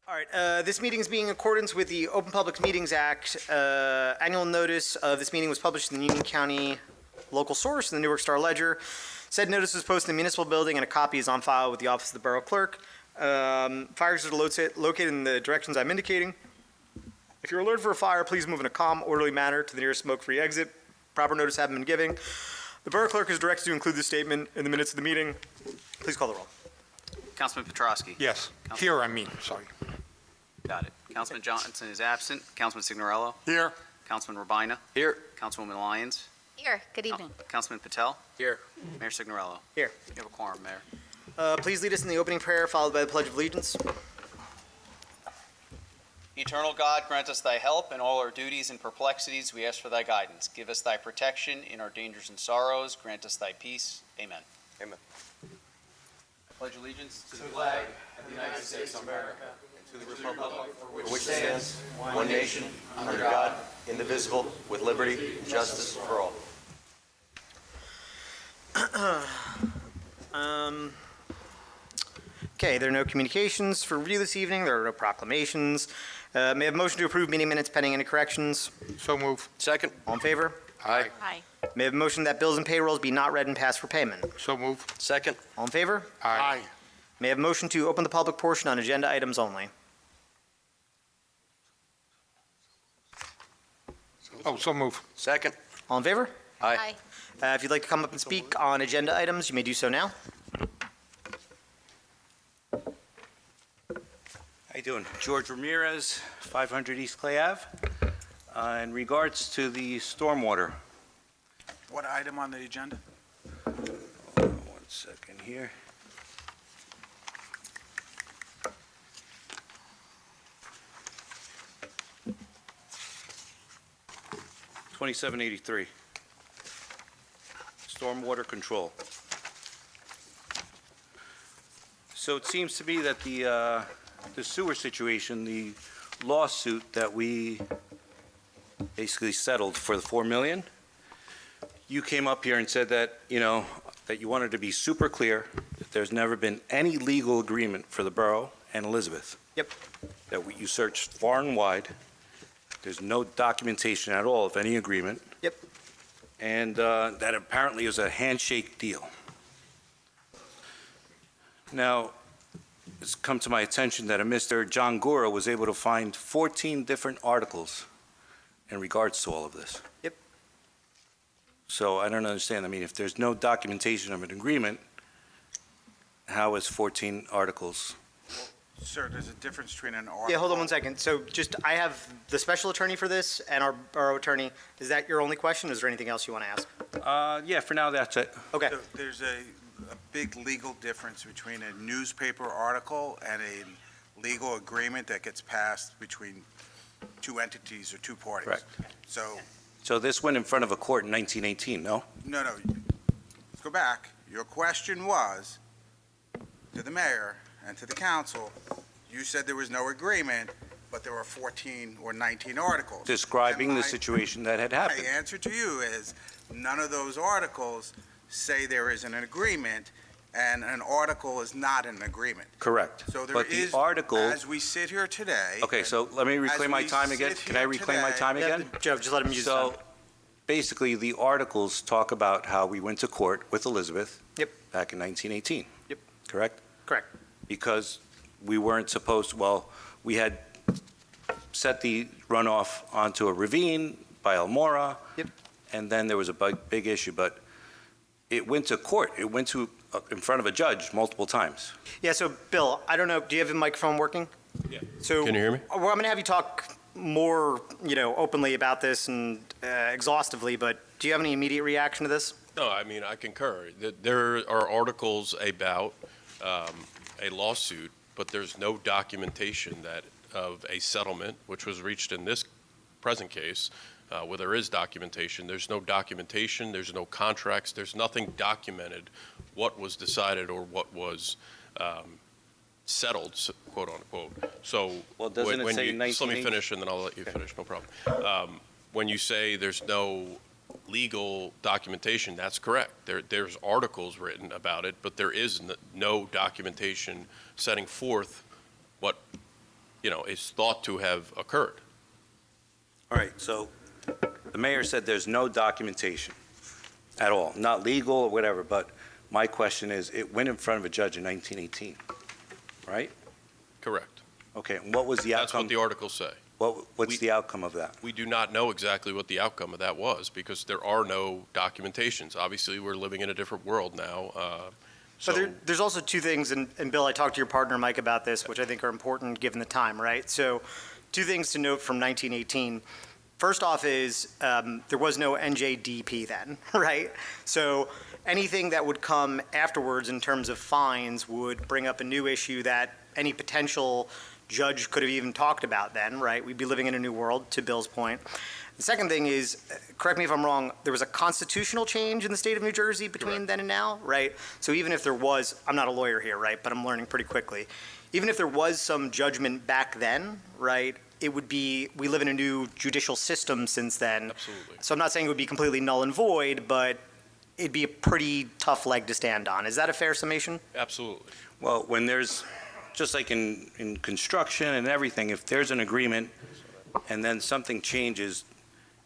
All right, this meeting is being in accordance with the Open Public Meetings Act. Annual notice of this meeting was published in the Union County local source in the Newark Star Ledger. Said notice was posted in the municipal building and a copy is on file with the office of the borough clerk. Fire exits are located in the directions I'm indicating. If you're alerted for a fire, please move in a calm, orderly manner to the nearest smoke-free exit. Proper notice having been given. The borough clerk is directed to include this statement in the minutes of the meeting. Please call the roll. Councilman Petrosky. Yes. Here, I mean, sorry. Got it. Councilman Johnson is absent. Councilman Signorello. Here. Councilman Rabina. Here. Councilwoman Lyons. Here, good evening. Councilman Patel. Here. Mayor Signorello. Here. You have a quorum, Mayor. Please lead us in the opening prayer, followed by the Pledge of Allegiance. Eternal God, grant us thy help in all our duties and perplexities. We ask for thy guidance. Give us thy protection in our dangers and sorrows. Grant us thy peace. Amen. Amen. I pledge allegiance to the flag of the United States of America, and to the republic For which stands one nation, under God, indivisible, with liberty and justice for all. Okay, there are no communications for review this evening. There are no proclamations. May I have a motion to approve meeting minutes pending any corrections? So move. Second. All in favor? Aye. Aye. May I have a motion that bills and payrolls be not read and passed for payment? So move. Second. All in favor? Aye. May I have a motion to open the public portion on agenda items only? Oh, so move. Second. All in favor? Aye. If you'd like to come up and speak on agenda items, you may do so now. How you doing? George Ramirez, 500 East Clay Ave. In regards to the stormwater, What item on the agenda? 1 second here. $2783. Stormwater control. So it seems to me that the sewer situation, the lawsuit that we basically settled for the $4 million, you came up here and said that, that you wanted to be super clear that there's never been any legal agreement for the borough and Elizabeth. Yep. That you searched far and wide. There's no documentation at all of any agreement. Yep. And that apparently is a handshake deal. Now, it's come to my attention that a Mr. John Gora was able to find 14 different articles in regards to all of this. Yep. So I don't understand. I mean, if there's no documentation of an agreement, how is 14 articles? Sir, there's a difference between an article. Yeah, hold on 1 second. So just, I have the special attorney for this and our borough attorney. Is that your only question? Is there anything else you want to ask? Yeah, for now, that's it. Okay. So there's a big legal difference between a newspaper article and a legal agreement that gets passed between two entities or two parties. Correct. So, this went in front of a court in 1918, no? no, let's go back. Your question was to the mayor and to the council, you said there was no agreement, but there were 14 or 19 articles. Describing And the my- situation that had My happened. answer to you is, none of those articles say there isn't an agreement, and an article is not an agreement. Correct. So there But the is, article, as we sit here today. okay, so let me reclaim my we time again. sit Can I here reclaim my today- time Yeah, again? Joe, just let him use his So, time. basically, the articles talk about how we went to court with Elizabeth. Yep. Back in 1918. Yep. Correct? Correct. Because we weren't supposed, we had set the runoff onto a ravine by Elmora. Yep. And then there was a big issue, but it went to court. It went to, in front of a judge multiple times. Yeah, so Bill, I don't know, do you have the microphone working? Yeah. So, Can you hear me? Well, I'm going to have you talk more, openly about this and exhaustively, but do you have any immediate reaction to this? No, I mean, I concur. There are articles about a lawsuit, but there's no documentation of a settlement, which was reached in this present case, where there is documentation. There's no documentation, there's no contracts, there's nothing documented what was decided or what was settled, quote unquote. So, Well, doesn't it say just let me 1980? finish and then I'll let you finish, no problem. When you say there's no legal documentation, that's correct. There's articles written about it, but there is no documentation setting forth what is thought to have occurred. All right, so the mayor said there's no documentation at all, not legal or whatever, but my question is, it went in front of a judge in 1918, right? Correct. Okay, and what was the That's what outcome? the articles say. What's the outcome of that? We do not know exactly what the outcome of that was because there are no documentations. Obviously, we're living in a different world now. So there's also two things, and Bill, I talked to your partner Mike about this, which I think are important given the time, right? So two things to note from 1918. First off is there was no NJDP then, right? So anything that would come afterwards in terms of fines would bring up a new issue that any potential judge could have even talked about then, right? We'd be living in a new world, to Bill's point. The second thing is, correct me if I'm wrong, there was a constitutional change in the state of New Jersey between Correct. then and now, right? So even if there was, I'm not a lawyer here, right, but I'm learning pretty quickly. Even if there was some judgment back then, right, it would be, we live in a new judicial system since then. Absolutely. So I'm not saying it would be completely null and void, but it'd be a pretty tough leg to stand on. Is that a fair summation? Absolutely. Well, when there's, just like in construction and everything, if there's an agreement and then something changes,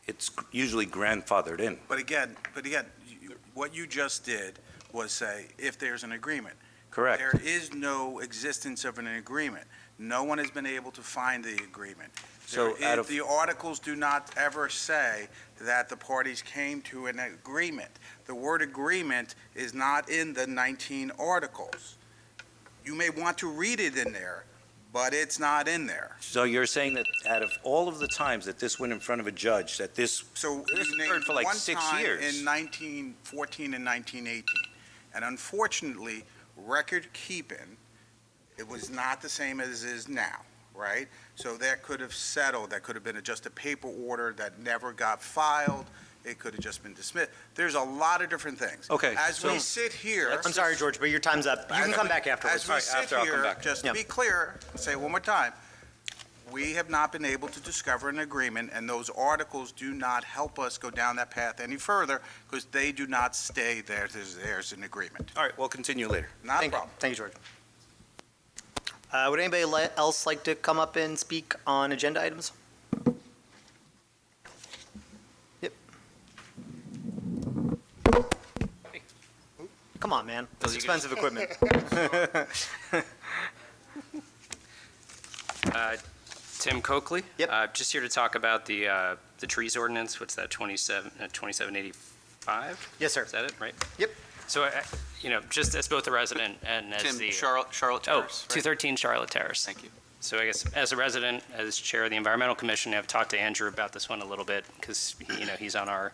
it's usually grandfathered in. But again, what you just did was say, if there's an agreement. Correct. There is no existence of an agreement. No one has been able to find the agreement. So There out is- of- The articles do not ever say that the parties came to an agreement. The word agreement is not in the 19 articles. You may want to read it in there, but it's not in there. So you're saying that out of all of the times that this went in front of a judge, that this, So This you occurred named for like one 6 time years. in 1914 and 1918. And unfortunately, record keeping, it was not the same as it is now, right? So that could have settled, that could have been just a paper order that never got filed, it could have just been dismissed. There's a lot of different things. Okay, As we so- sit here. I'm sorry, George, but your time's up. You can come back afterwards. As we All right, sit after I'll come here, back. just Yeah. to be clear, I'll say it one more time, we have not been able to discover an agreement, and those articles do not help us go down that path any further, because they do not stay there, there's an agreement. all right, we'll continue later. Not a Thank you. problem. Thank you, George. Would anybody else like to come up and speak on agenda items? Yep. Come on, man. It's expensive equipment. Tim Coakley. Yep. Just here to talk about the trees ordinance. What's that, 2785? Yes, sir. Is that it, right? Yep. So, just as both a resident and as the... Charlotte Oh, Terrace, right? 213 Charlotte Terrace. Thank you. So I guess as a resident, as chair of the Environmental Commission, I've talked to Andrew about this one a little bit because, he's in our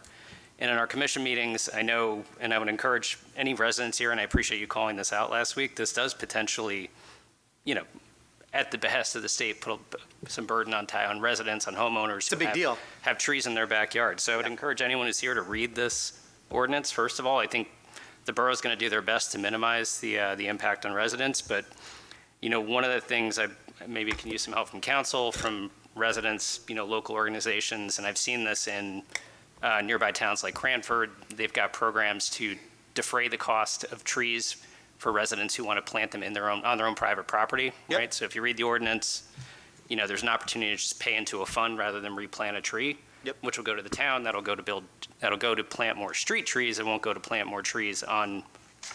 commission meetings. I know, and I would encourage any residents here, and I appreciate you calling this out last week, this does potentially, at the behest of the state, put some burden on residents, on homeowners. It's a big who deal. have trees in their backyard. So I would encourage anyone who's here to read this ordinance. First of all, I think the borough's going to do their best to minimize the impact on residents, but one of the things I maybe can use some help from council, from residents, local organizations, and I've seen this in nearby towns like Cranford. They've got programs to defray the cost of trees for residents who want to plant them on their own private property, Yep. right? So if you read the ordinance, there's an opportunity to just pay into a fund rather than replant a tree, Yep. which will go to the town. That'll go to plant more street trees. It won't go to plant more trees on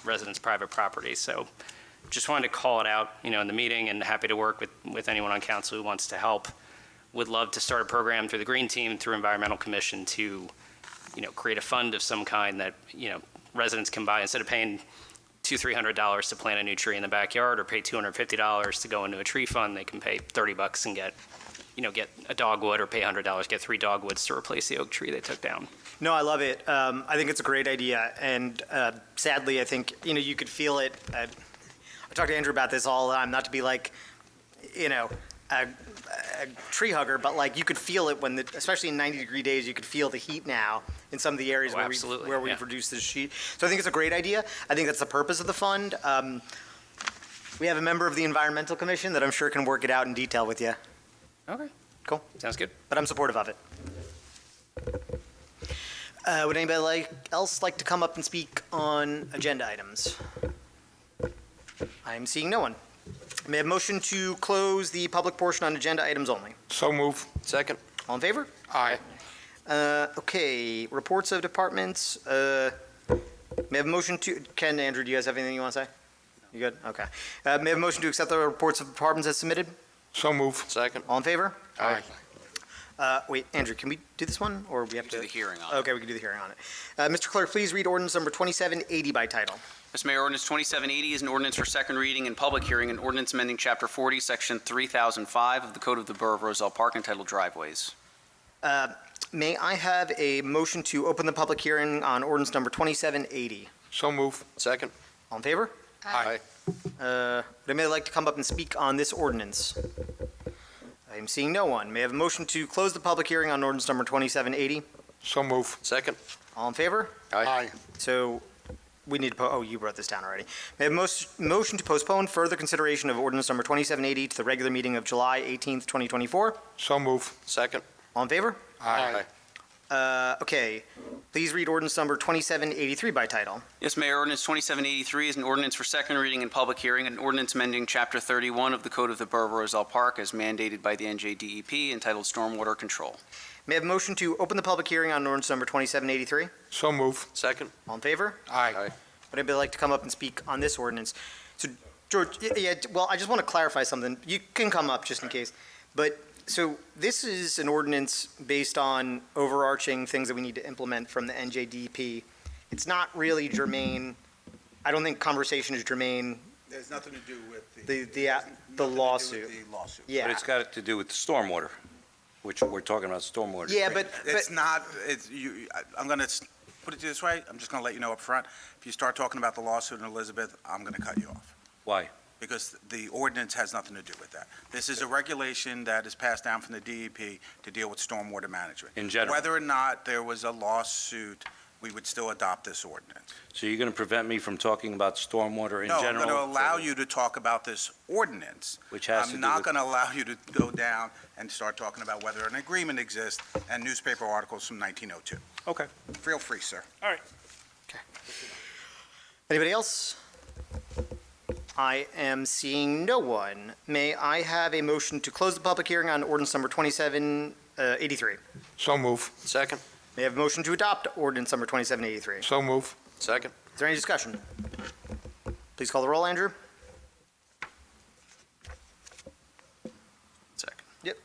residents' private property. So just wanted to call it out, in the meeting, and happy to work with anyone on council who wants to help. Would love to start a program through the Green Team, through Environmental Commission to, create a fund of some kind that, residents can buy instead of paying $200-300 to plant a new tree in the backyard or pay $250 to go into a tree fund. They can pay $30 and get a dogwood, or pay $100, get 3 dogwoods to replace the oak tree they took down. No, I love it. I think it's a great idea, and sadly, I think you could feel it. I talk to Andrew about this all the time, not to be like, a tree hugger, but like you could feel it when, especially in 90-degree days, you could feel the heat now in some of the areas Oh, where absolutely, we've yeah. reduced this sheet. So I think it's a great idea. I think that's the purpose of the fund. We have a member of the Environmental Commission that I'm sure can work it out in detail with you, Okay. Cool. Sounds good. but I'm supportive of it. Would anybody else like to come up and speak on agenda items? I'm seeing no one. May I have a motion to close the public portion on agenda items only? So move. Second. All in favor? Aye. Okay, reports of departments. May I have a motion to, Ken, Andrew, do you guys have anything you want to say? You good? Okay. May I have a motion to accept the reports of departments as submitted? So move. Second. All in favor? Aye. Wait, Andrew, can we do this one, or we have to? Do the hearing on it. Okay, we can do the hearing on it. Mr. Clerk, please read ordinance number 2780 by title. Mr. Mayor, ordinance 2780 is an ordinance for second reading and public hearing, an ordinance amending Chapter 40, Section 3005 of the Code of the Borough of Roselle Park entitled Driveways. May I have a motion to open the public hearing on ordinance number 2780? So move. Second. All in favor? Aye. Would anybody like to come up and speak on this ordinance? I am seeing no one. May I have a motion to close the public hearing on ordinance number 2780? So move. Second. All in favor? Aye. So we need to, oh, you wrote this down already. May I have a motion to postpone further consideration of ordinance number 2780 to the regular meeting of July 18th, 2024? So move. Second. All in favor? Aye. Okay, please read ordinance number 2783 by title. Yes, Mayor, ordinance 2783 is an ordinance for second reading and public hearing, an ordinance amending Chapter 31 of the Code of the Borough of Roselle Park as mandated by the NJDEP entitled Stormwater Control. May I have a motion to open the public hearing on ordinance number 2783? So move. Second. All in favor? Aye. Would anybody like to come up and speak on this ordinance? So, George, well, I just want to clarify something. You can come up just in case. But, so this is an ordinance based on overarching things that we need to implement from the NJDP. It's not really germane. I don't think conversation is germane. There's nothing to do with The lawsuit. The lawsuit. Yeah. But it's got to do with the stormwater, which we're talking about stormwater. Yeah, but It's not, I'm going to put it this way, I'm just going to let you know up front. If you start talking about the lawsuit in Elizabeth, I'm going to cut you off, Why? because the ordinance has nothing to do with that. This is a regulation that is passed down from the DEP to deal with stormwater management. In general? Whether or not there was a lawsuit, we would still adopt this ordinance. So you're going to prevent me from talking about stormwater in No, I'm general? going to allow you to talk about this ordinance. Which has to I'm do not with, going to allow you to go down and start talking about whether an agreement exists and newspaper articles from 1902. okay. Feel free, sir. anybody else? I am seeing no one. May I have a motion to close the public hearing on ordinance number 2783? So move. Second. May I have a motion to adopt ordinance number 2783? So move. Second. Is there any discussion? Please call the roll, Andrew. Second. Yep.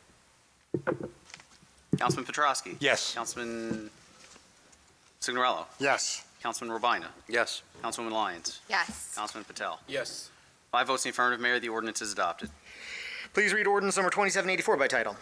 Councilman Petrosky? Yes. Councilman Signorello? Yes. Councilman Robina? Yes. Councilwoman Lyons? Yes. Councilman Patel? Yes. 5 votes in the affirmative, Mayor, the ordinance is adopted. Please read ordinance number 2784 by title.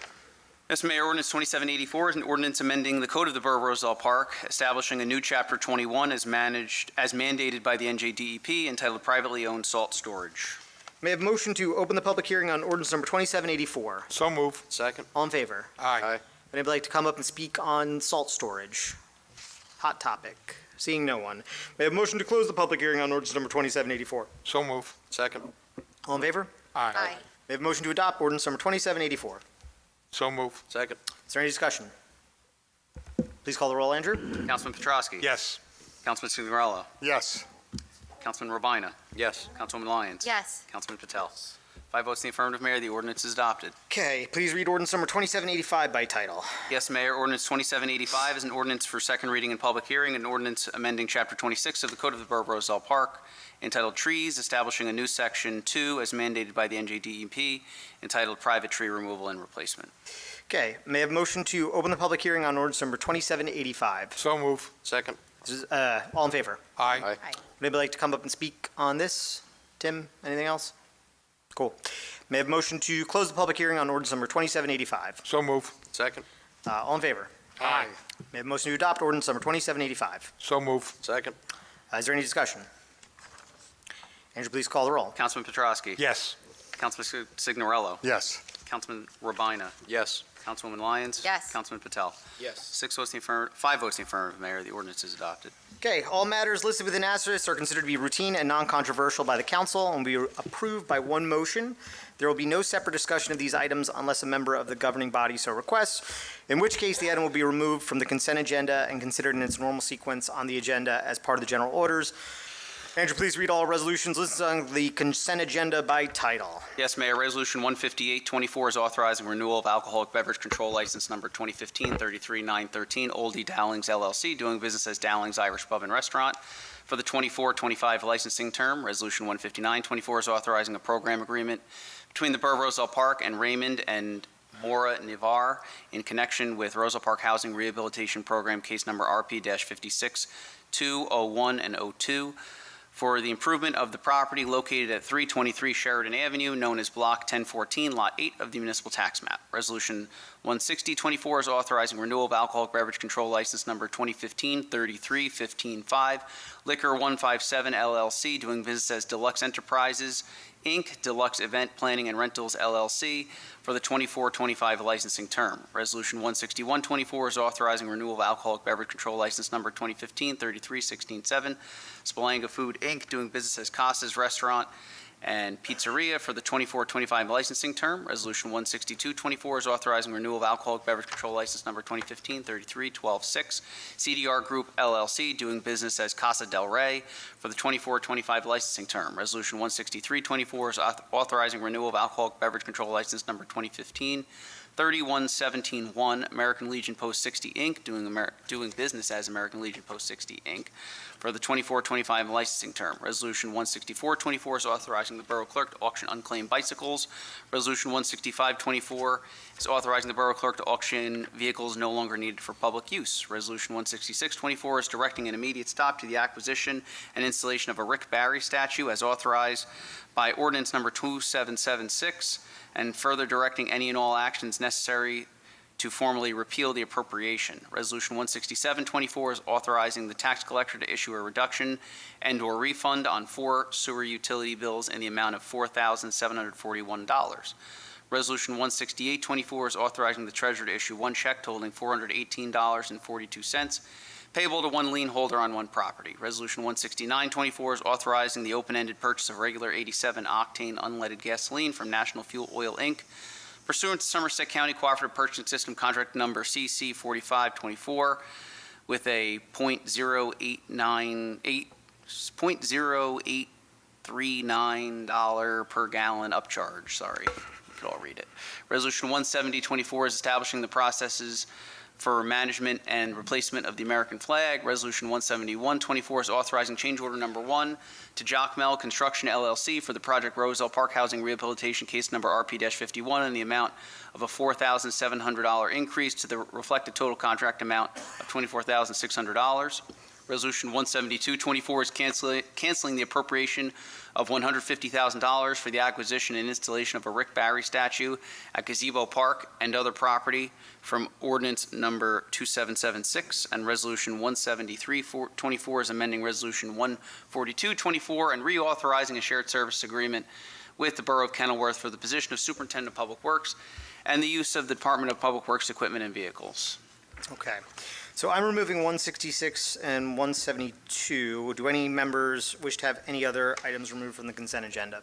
Yes, Mayor, ordinance 2784 is an ordinance amending the Code of the Borough of Roselle Park, establishing a new Chapter 21 as mandated by the NJDEP entitled Privately Owned Salt Storage. May I have a motion to open the public hearing on ordinance number 2784? So move. Second. All in favor? Aye. Aye. Would anybody like to come up and speak on salt storage? Hot topic. Seeing no one. May I have a motion to close the public hearing on ordinance number 2784? So move. Second. All in favor? Aye. Aye. May I have a motion to adopt ordinance number 2784? So move. Second. Is there any discussion? Please call the roll, Andrew. Councilman Petrosky? Yes. Councilman Signorello? Yes. Councilman Robina? Yes. Councilwoman Lyons? Yes. Councilman Patel? 5 votes in the affirmative, Mayor, the ordinance is adopted. Okay, please read ordinance number 2785 by title. Yes, Mayor, ordinance 2785 is an ordinance for second reading and public hearing, an ordinance amending Chapter 26 of the Code of the Borough of Roselle Park entitled Trees, establishing a new Section 2 as mandated by the NJDEP entitled Private Tree Removal and Replacement. Okay, may I have a motion to open the public hearing on ordinance number 2785? So move. Second. All in favor? Aye. Aye. Would anybody like to come up and speak on this? Tim, anything else? Cool. May I have a motion to close the public hearing on ordinance number 2785? So move. Second. All in favor? Aye. May I have a motion to adopt ordinance number 2785? So move. Second. Is there any discussion? Andrew, please call the roll. Councilman Petrosky? Yes. Councilman Signorello? Yes. Councilman Robina? Yes. Councilwoman Lyons? Yes. Councilman Patel? Yes. 6 votes in the affirmative, 5 votes in the affirmative, Mayor, the ordinance is adopted. Okay, all matters listed within asterisk are considered to be routine and non-controversial by the council and will be approved by one motion. There will be no separate discussion of these items unless a member of the governing body so requests, in which case the item will be removed from the consent agenda and considered in its normal sequence on the agenda as part of the general orders. Andrew, please read all resolutions listed on the consent agenda by title. Yes, Mayor. Resolution 15824 is authorizing renewal of alcoholic beverage control license number 2015-33913, Oldie Dowlings LLC, doing business as Dowlings Irish Pub and Restaurant, for the 24-25 licensing term. Resolution 15924 is authorizing a program agreement between the Borough of Roselle Park and Raymond and Maura Nivar in connection with Roselle Park Housing Rehabilitation Program, case number RP-56-201 and 02, for the improvement of the property located at 323 Sheridan Avenue, known as Block 1014, Lot 8 of the municipal tax map. Resolution 16024 is authorizing renewal of alcoholic beverage control license number 2015-33-15-5, Liquor 157 LLC, doing business as Deluxe Enterprises, Inc., Deluxe Event Planning and Rentals LLC, for the 24-25 licensing term. Resolution 16124 is authorizing renewal of alcoholic beverage control license number 2015-33-16-7, Spalanga Food, Inc., doing business as Casas Restaurant and Pizzeria, for the 24-25 licensing term. Resolution 16224 is authorizing renewal of alcoholic beverage control license number 2015-33-12-6, CDR Group LLC, doing business as Casa del Rey, for the 24-25 licensing term. Resolution 16324 is authorizing renewal of alcoholic beverage control license number 2015-31171, American Legion Post 60, Inc., doing business as American Legion Post 60, Inc., for the 24-25 licensing term. Resolution 16424 is authorizing the Borough Clerk to auction unclaimed bicycles. Resolution 16524 is authorizing the Borough Clerk to auction vehicles no longer needed for public use. Resolution 16624 is directing an immediate stop to the acquisition and installation of a Rick Barry statue as authorized by ordinance number 2776, and further directing any and all actions necessary to formally repeal the appropriation. Resolution 16724 is authorizing the tax collector to issue a reduction and/or refund on 4 sewer utility bills in the amount of $4,741. Resolution 16824 is authorizing the treasurer to issue 1 check totaling $418.42, payable to 1 lien holder on 1 property. Resolution 16924 is authorizing the open-ended purchase of regular 87-octane unleaded gasoline from National Fuel Oil, Inc., pursuant to Somerset County Cooperative Purchasing System Contract Number CC 4524, with a $0.0839 per gallon upcharge. Sorry, you could all read it. Resolution 17024 is establishing the processes for management and replacement of the American flag. Resolution 17124 is authorizing change order number 1 to Jockmel Construction LLC for the project Roselle Park Housing Rehabilitation, case number RP-51, in the amount of a $4,700 increase to the reflected total contract amount of $24,600. Resolution 17224 is canceling the appropriation of $150,000 for the acquisition and installation of a Rick Barry statue at Gazebo Park and other property from ordinance number 2776. And Resolution 17324 is amending Resolution 14224 and reauthorizing a shared service agreement with the Borough of Kenilworth for the position of Superintendent of Public Works and the use of the Department of Public Works equipment and vehicles. Okay. So I'm removing 166 and 172. Do any members wish to have any other items removed from the consent agenda?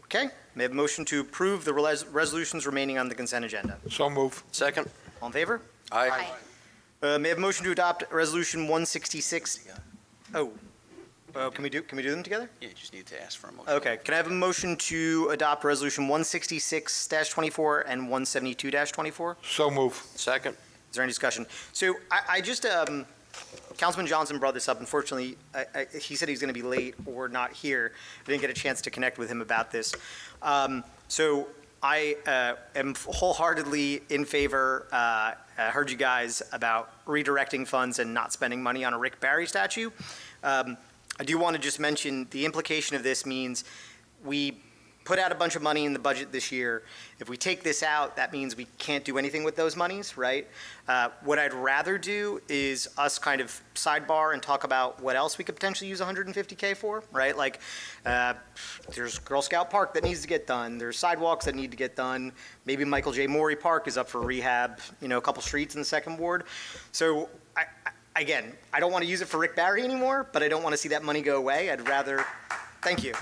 Okay. May I have a motion to approve the resolutions remaining on the consent agenda? So move. Second. All in favor? Aye. May I have a motion to adopt Resolution 166? Oh, can we do them together? Yeah, you just need to ask for a motion. Okay. Can I have a motion to adopt Resolution 166-24 and 172-24? So move. Second. Is there any discussion? So I just, Councilman Johnson brought this up. Unfortunately, he said he's going to be late or not here. I didn't get a chance to connect with him about this. So I am wholeheartedly in favor. I heard you guys about redirecting funds and not spending money on a Rick Barry statue. I do want to just mention the implication of this means we put out a bunch of money in the budget this year. If we take this out, that means we can't do anything with those monies, right? What I'd rather do is us kind of sidebar and talk about what else we could potentially use $150K for, right? Like, there's Girl Scout Park that needs to get done. There's sidewalks that need to get done. Maybe Michael J. Morey Park is up for rehab, a couple streets in the second ward. So again, I don't want to use it for Rick Barry anymore, but I don't want to see that money go away. I'd rather. Thank you.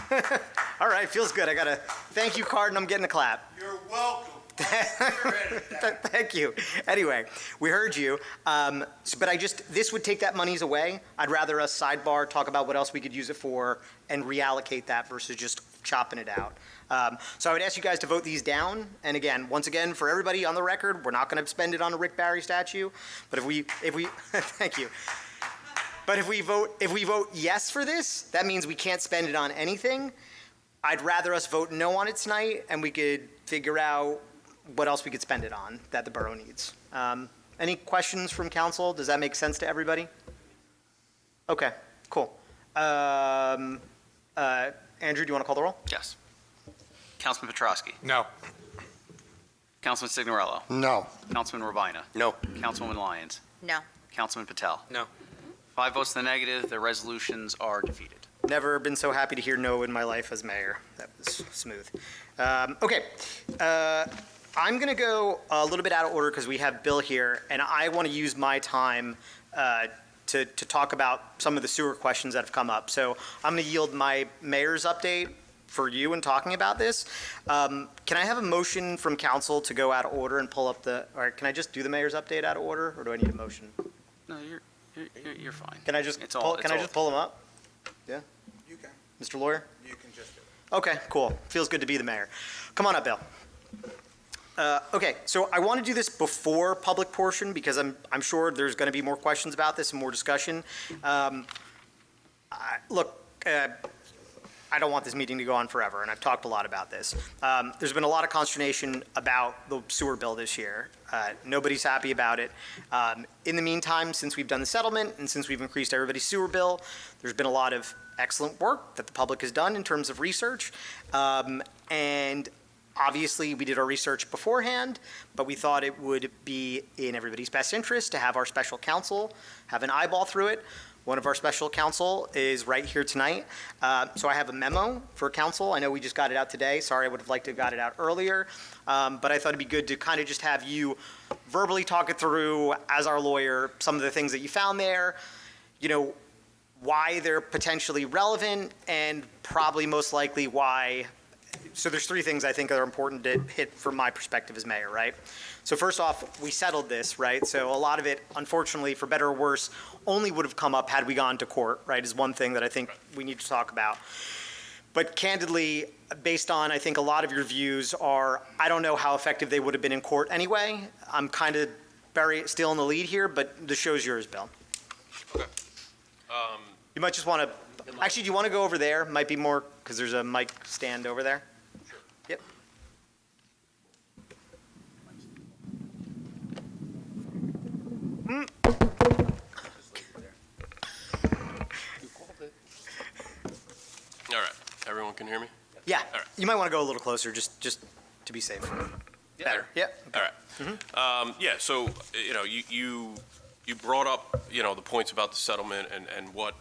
All right, feels good. I got a thank you card and I'm getting a clap. You're welcome. Thank you. Anyway, we heard you. But this would take that monies away. I'd rather us sidebar, talk about what else we could use it for, and reallocate that versus just chopping it out. So I would ask you guys to vote these down. And again, once again, for everybody on the record, we're not going to spend it on a Rick Barry statue. But if we, thank you. But if we vote yes for this, that means we can't spend it on anything. I'd rather us vote no on it tonight, and we could figure out what else we could spend it on that the borough needs. Any questions from council? Does that make sense to everybody? Okay, cool. Andrew, do you want to call the roll? Yes. Councilman Petrosky. No. Councilman Signorello. No. Councilman Rabina. No. Councilwoman Lyons. No. Councilman Patel. No. 5 votes to the negative, the resolutions are defeated. Never been so happy to hear no in my life as mayor. That was smooth. Okay. I'm going to go a little bit out of order because we have Bill here, and I want to use my time to talk about some of the sewer questions that have come up. So I'm going to yield my mayor's update for you in talking about this. Can I have a motion from council to go out of order and pull up or can I just do the mayor's update out of order, or do I need a motion? No, you're fine. Can I just It's all- just pull them up? Yeah, You can. Mr. Lawyer? You can just do it. Okay, cool. Feels good to be the mayor. Come on up, Bill. Okay, so I want to do this before public portion because I'm sure there's going to be more questions about this and more discussion. Look, I don't want this meeting to go on forever, and I've talked a lot about this. There's been a lot of consternation about the sewer bill this year. Nobody's happy about it. In the meantime, since we've done the settlement and since we've increased everybody's sewer bill, there's been a lot of excellent work that the public has done in terms of research. And obviously, we did our research beforehand, but we thought it would be in everybody's best interest to have our special counsel have an eyeball through it. One of our special counsel is right here tonight. So I have a memo for council. I know we just got it out today. Sorry, I would have liked to have got it out earlier. But I thought it'd be good to kind of just have you verbally talk it through as our lawyer, some of the things that you found there, why they're potentially relevant, and probably most likely why. So there's 3 things I think are important to hit from my perspective as mayor, right? So first off, we settled this, right? So a lot of it, unfortunately, for better or worse, only would have come up had we gone to court, right, is one thing that I think we need to talk about. But candidly, based on, I think, a lot of your views are, I don't know how effective they would have been in court anyway. I'm kind of still in the lead here, but the show's yours, Bill. Okay. You might just want to, actually, do you want to go over there? Might be more, because there's a mic stand over there. Sure. Yep. All right. Everyone can hear me? Yeah, All right. you might want to go a little closer, just to be safe. Better, yep. All right. Yeah, so, you brought up, the points about the settlement and what,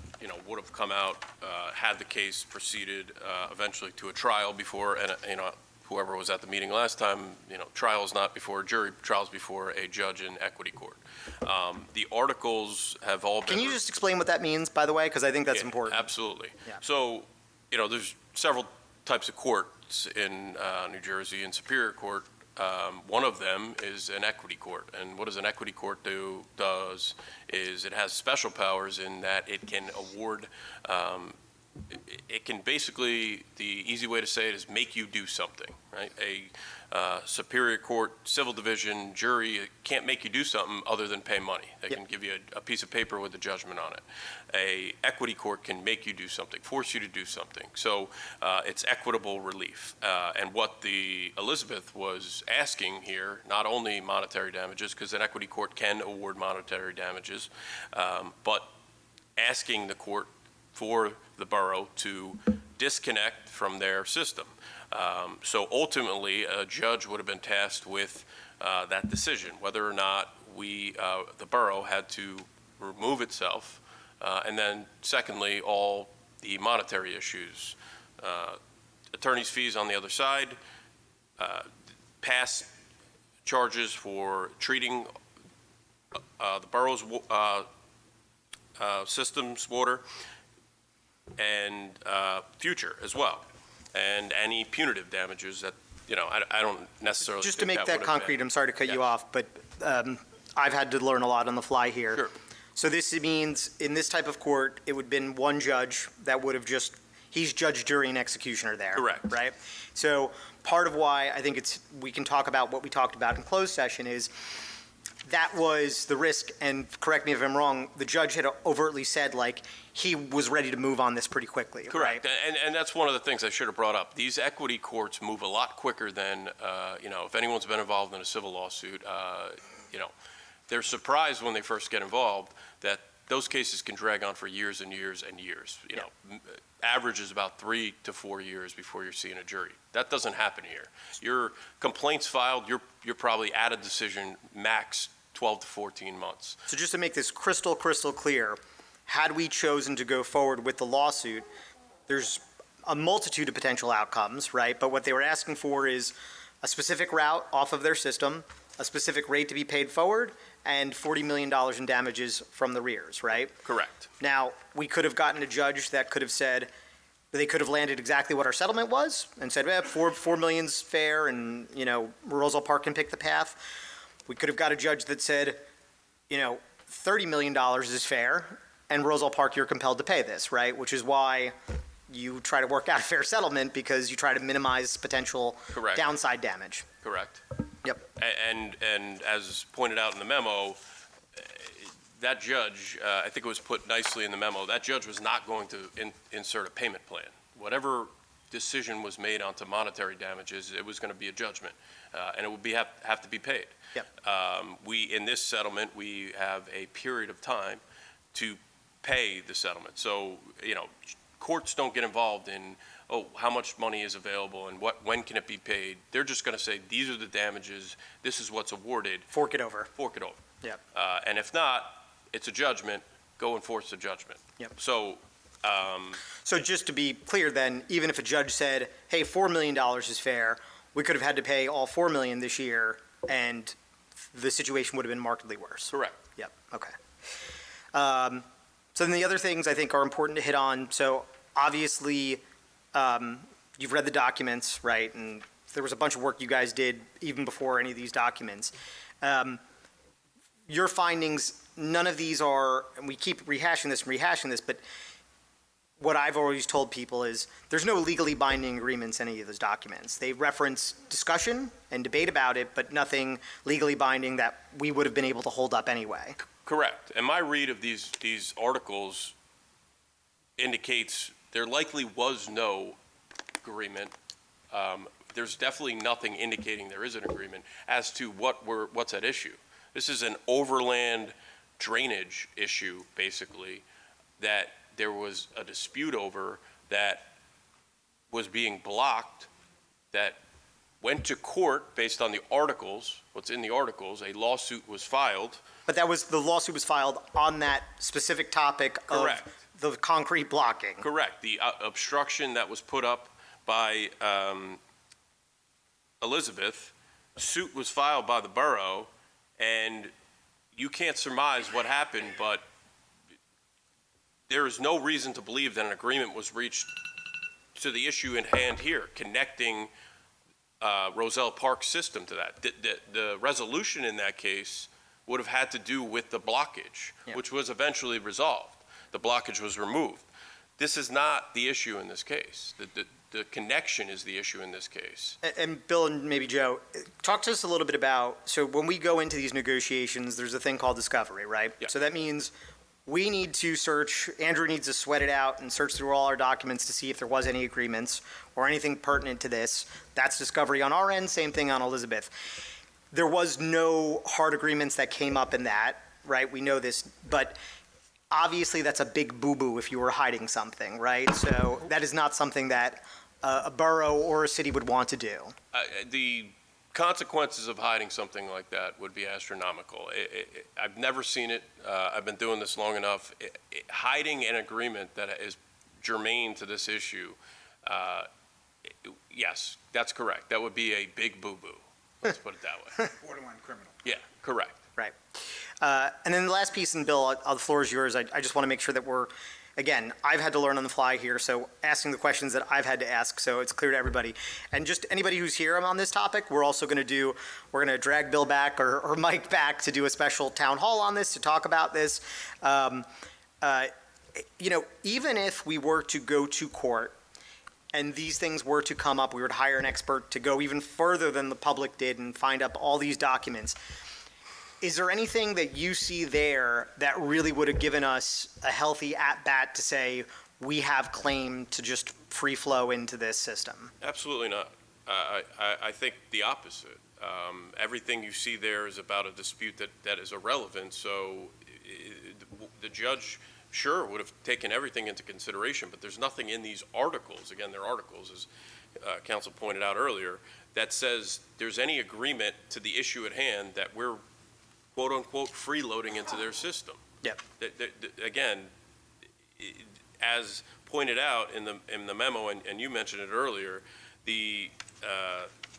would have come out had the case proceeded eventually to a trial before, and, whoever was at the meeting last time, trial is not before a jury, trial is before a judge in equity court. The articles have all been. Can you just explain what that means, by the way, because I think that's Yeah, important. Absolutely. Yeah. So, there's several types of courts in New Jersey, in Superior Court. One of them is an equity court. And what does an equity court does is it has special powers in that it can award, it can basically, the easy way to say it is make you do something, right? A Superior Court Civil Division jury can't make you do something other than pay money. They Yep. can give you a piece of paper with a judgment on it. A equity court can make you do something, force you to do something. So it's equitable relief. And what the Elizabeth was asking here, not only monetary damages, because an equity court can award monetary damages, but asking the court for the borough to disconnect from their system. So ultimately, a judge would have been tasked with that decision, whether or not the borough had to remove itself, and then secondly, all the monetary issues, attorney's fees on the other side, past charges for treating the borough's systems water, and future as well, and any punitive damages that I don't necessarily Just to think make would that have concrete, been- I'm sorry to cut you Yeah. off, but I've had to learn a lot on the fly here. Sure. So this means, in this type of court, it would have been one judge that would have just, he's judge, jury, and executioner there. Correct. Right? So part of why I think we can talk about what we talked about in closed session is that was the risk, and correct me if I'm wrong, the judge had overtly said, like, he was ready to move on this pretty quickly, right? Correct, and that's one of the things I should have brought up. These equity courts move a lot quicker than, if anyone's been involved in a civil lawsuit, they're surprised when they first get involved that those cases can drag on for years and years and years. Average is about 3 to 4 years before you're seeing a jury. That doesn't happen here. Your complaints filed, you're probably at a decision max 12 to 14 months. So just to make this crystal clear, had we chosen to go forward with the lawsuit, there's a multitude of potential outcomes, right? But what they were asking for is a specific route off of their system, a specific rate to be paid forward, and $40 million in damages from the rears, right? Correct. Now, we could have gotten a judge that could have said, they could have landed exactly what our settlement was and said, $4 million's fair and, Roselle Park can pick the path. We could have got a judge that said, $30 million is fair and Roselle Park, you're compelled to pay this, right? Which is why you try to work out a fair settlement because you try to minimize potential Correct. downside damage. Correct. Yep. And as pointed out in the memo, that judge, I think it was put nicely in the memo, that judge was not going to insert a payment plan. Whatever decision was made onto monetary damages, it was going to be a judgment, and it would have to be paid. Yep. In this settlement, we have a period of time to pay the settlement. So, courts don't get involved in, how much money is available and when can it be paid. They're just going to say, these are the damages, this is what's awarded. Fork it over. Fork it over. Yep. And if not, it's a judgment, go enforce the judgment. Yep. So, So just to be clear then, even if a judge said, hey, $4 million is fair, we could have had to pay all $4 million this year and the situation would have been markedly worse. correct. Yep, okay. So then the other things I think are important to hit on, so obviously, you've read the documents, right? And there was a bunch of work you guys did even before any of these documents. Your findings, none of these are, and we keep rehashing this, but what I've always told people is there's no legally binding agreements in any of those documents. They reference discussion and debate about it, but nothing legally binding that we would have been able to hold up anyway. Correct. And my read of these articles indicates there likely was no agreement. There's definitely nothing indicating there is an agreement as to what's at issue. This is an overland drainage issue, basically, that there was a dispute over that was being blocked, that went to court based on the articles, what's in the articles. A lawsuit was filed. But the lawsuit was filed on that specific topic of Correct. the concrete blocking. Correct. The obstruction that was put up by Elizabeth, suit was filed by the borough, and you can't surmise what happened, but there is no reason to believe that an agreement was reached to the issue in hand here, connecting Roselle Park system to that. The resolution in that case would have had to do with the blockage, Yeah. which was eventually resolved. The blockage was removed. This is not the issue in this case. The connection is the issue in this case. And Bill and maybe Joe, talk to us a little bit about, so when we go into these negotiations, there's a thing called discovery, right? Yeah. So that means we need to search, Andrew needs to sweat it out and search through all our documents to see if there was any agreements or anything pertinent to this. That's discovery on our end, same thing on Elizabeth. There was no hard agreements that came up in that, right? We know this, but obviously that's a big boo-boo if you were hiding something, right? So that is not something that a borough or a city would want to do. The consequences of hiding something like that would be astronomical. I've never seen it. I've been doing this long enough. Hiding an agreement that is germane to this issue, yes, that's correct. That would be a big boo-boo. Let's put it that way. Borderline criminal. Yeah, correct. Right. And then the last piece, and Bill, the floor is yours. I just want to make sure that we're again, I've had to learn on the fly here, so asking the questions that I've had to ask, so it's clear to everybody. And just anybody who's here on this topic, we're going to drag Bill back or Mike back to do a special town hall on this, to talk about this. Even if we were to go to court and these things were to come up, we would hire an expert to go even further than the public did and find up all these documents. Is there anything that you see there that really would have given us a healthy at-bat to say, we have claim to just free flow into this system? Absolutely not. I think the opposite. Everything you see there is about a dispute that is irrelevant, so the judge, sure, would have taken everything into consideration, but there's nothing in these articles, again, they're articles, as counsel pointed out earlier, that says there's any agreement to the issue at hand that we're quote-unquote freeloading into their system. Yep. Again, as pointed out in the memo, and you mentioned it earlier, the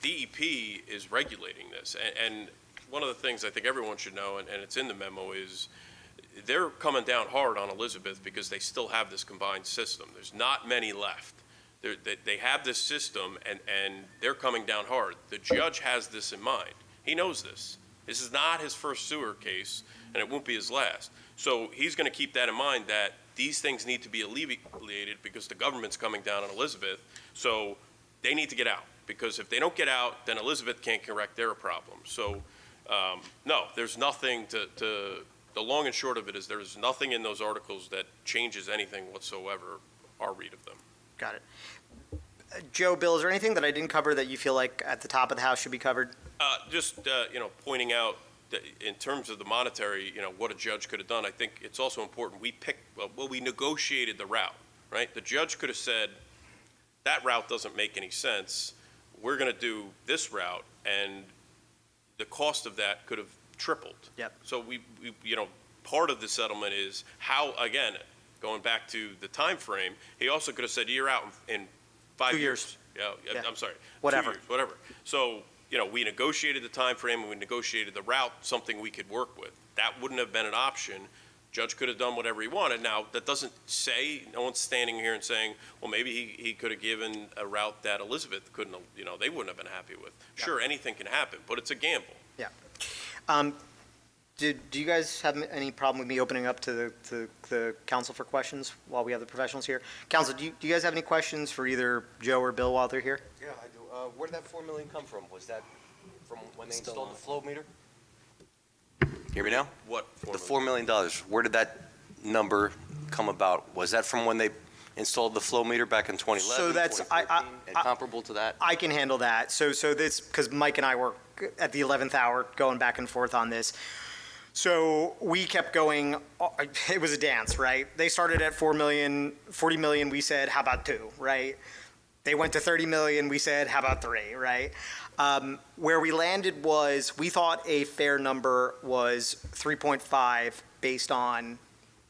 DEP is regulating this. And one of the things I think everyone should know, and it's in the memo, is they're coming down hard on Elizabeth because they still have this combined system. There's not many left. They have this system, and they're coming down hard. The judge has this in mind. He knows this. This is not his first sewer case, and it won't be his last. So he's going to keep that in mind, that these things need to be alleviated because the government's coming down on Elizabeth. So they need to get out, because if they don't get out, then Elizabeth can't correct their problem. So, no, there's nothing the long and short of it is there's nothing in those articles that changes anything whatsoever, our read of them. Got it. Joe, Bill, is there anything that I didn't cover that you feel like at the top of the house should be covered? Just pointing out that in terms of the monetary, what a judge could have done, I think it's also important. We negotiated the route, right? The judge could have said, that route doesn't make any sense. We're going to do this route, and the cost of that could have tripled. Yep. So we part of the settlement is how, again, going back to the time frame, he also could have said, you're out in 5 2 years. years. Yeah, I'm sorry. Whatever. 2 years, whatever. So, we negotiated the time frame and we negotiated the route, something we could work with. That wouldn't have been an option. Judge could have done whatever he wanted. Now, that doesn't say, no one's standing here and saying, well, maybe he could have given a route that Elizabeth couldn't have, they wouldn't have been happy with. Sure, anything can happen, but it's a gamble. Yeah. Do you guys have any problem with me opening up to the council for questions while we have the professionals here? Council, do you guys have any questions for either Joe or Bill while they're here? Yeah, I do. Where did that $4 million come from? Was that from when they installed the flow meter? Hear me now? What? The $4 million, where did that number come about? Was that from when they installed the flow meter back in 2011, So that's- 2014, and comparable to that? I can handle that. So this, because Mike and I were at the 11th hour going back and forth on this. So we kept going, it was a dance, right? They started at 4 million, 40 million, we said, how about 2, right? They went to 30 million, we said, how about 3, right? Where we landed was, we thought a fair number was 3.5 based on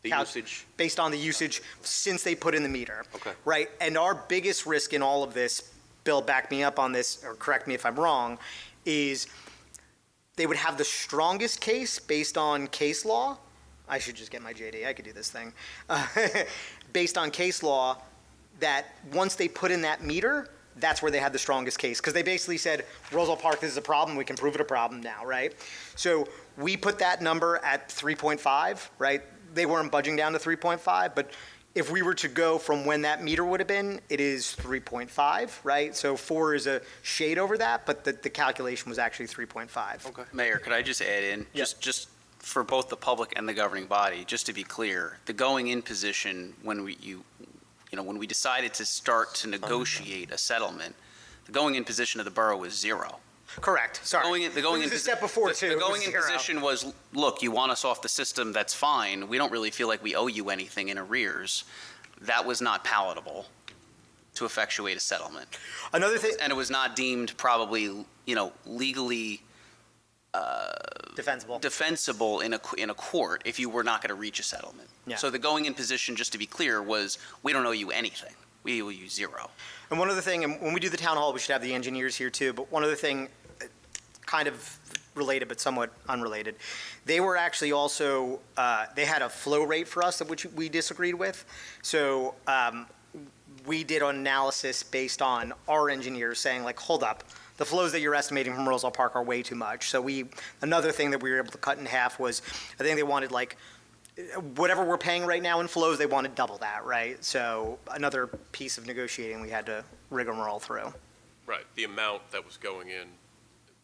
The usage? based on the usage since they put in the meter. Okay. Right, and our biggest risk in all of this, Bill, back me up on this, or correct me if I'm wrong, is they would have the strongest case based on case law. I should just get my JD, I could do this thing. Based on case law, that once they put in that meter, that's where they had the strongest case. Because they basically said, Roselle Park, this is a problem, we can prove it a problem now, right? So we put that number at 3.5, right? They weren't budging down to 3.5, but if we were to go from when that meter would have been, it is 3.5, right? So 4 is a shade over that, but the calculation was actually 3.5. Okay. Mayor, could I just add in, Yeah. just for both the public and the governing body, just to be clear, the going-in position when when we decided to start to negotiate a settlement, the going-in position of the borough was 0. Correct, sorry. The going-in It was a step before, too. The It was going-in 0. position was, look, you want us off the system, that's fine. We don't really feel like we owe you anything in arrears. That was not palatable to effectuate a settlement. Another thing, And it was not deemed probably, legally defensible. defensible in a court if you were not going to reach a settlement. Yeah. So the going-in position, just to be clear, was we don't owe you anything. We owe you 0. And one other thing, and when we do the town hall, we should have the engineers here too, but one other thing, kind of related but somewhat unrelated. They were actually also, they had a flow rate for us, which we disagreed with. So we did an analysis based on our engineers saying like, hold up, the flows that you're estimating from Roselle Park are way too much. So another thing that we were able to cut in half was, I think they wanted like, whatever we're paying right now in flows, they wanted double that, right? So another piece of negotiating we had to rigmarole through. Right, the amount that was going in,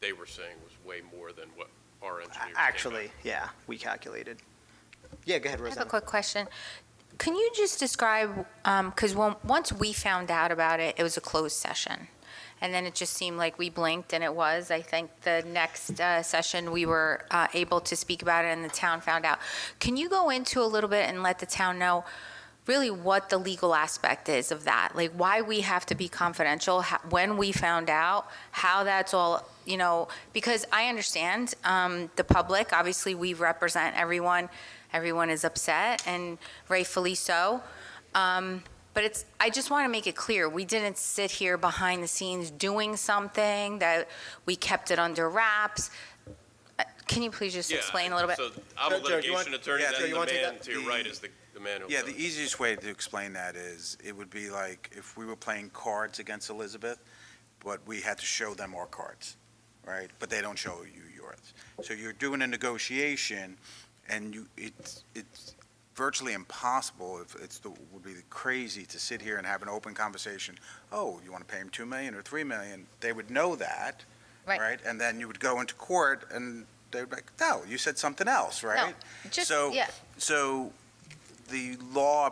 they were saying was way more than what our engineers came Actually, back. yeah, we calculated. Yeah, go ahead, I have a Roselle. quick question. Can you just describe, because once we found out about it, it was a closed session. And then it just seemed like we blinked, and it was. I think the next session, we were able to speak about it, and the town found out. Can you go into a little bit and let the town know really what the legal aspect is of that? Like, why we have to be confidential, when we found out, how that's all, because I understand the public, obviously, we represent everyone. Everyone is upset, and rightfully so. But I just want to make it clear, we didn't sit here behind the scenes doing something, that we kept it under wraps. Can you please just Yeah, explain a little bit? So I'm a Joe, do you want- litigation attorney, yeah, then Joe, you the want to take man that? to your right is the man who. Yeah, the easiest way to explain that is, it would be like if we were playing cards against Elizabeth, but we had to show them our cards, right? But they don't show you yours. So you're doing a negotiation, and it's virtually impossible, would be crazy to sit here and have an open conversation. Oh, you want to pay him $2 million or $3 million? They would know that, Right. right? And then you would go into court, and they would be like, no, you said something else, right? Just, So- yeah, So the law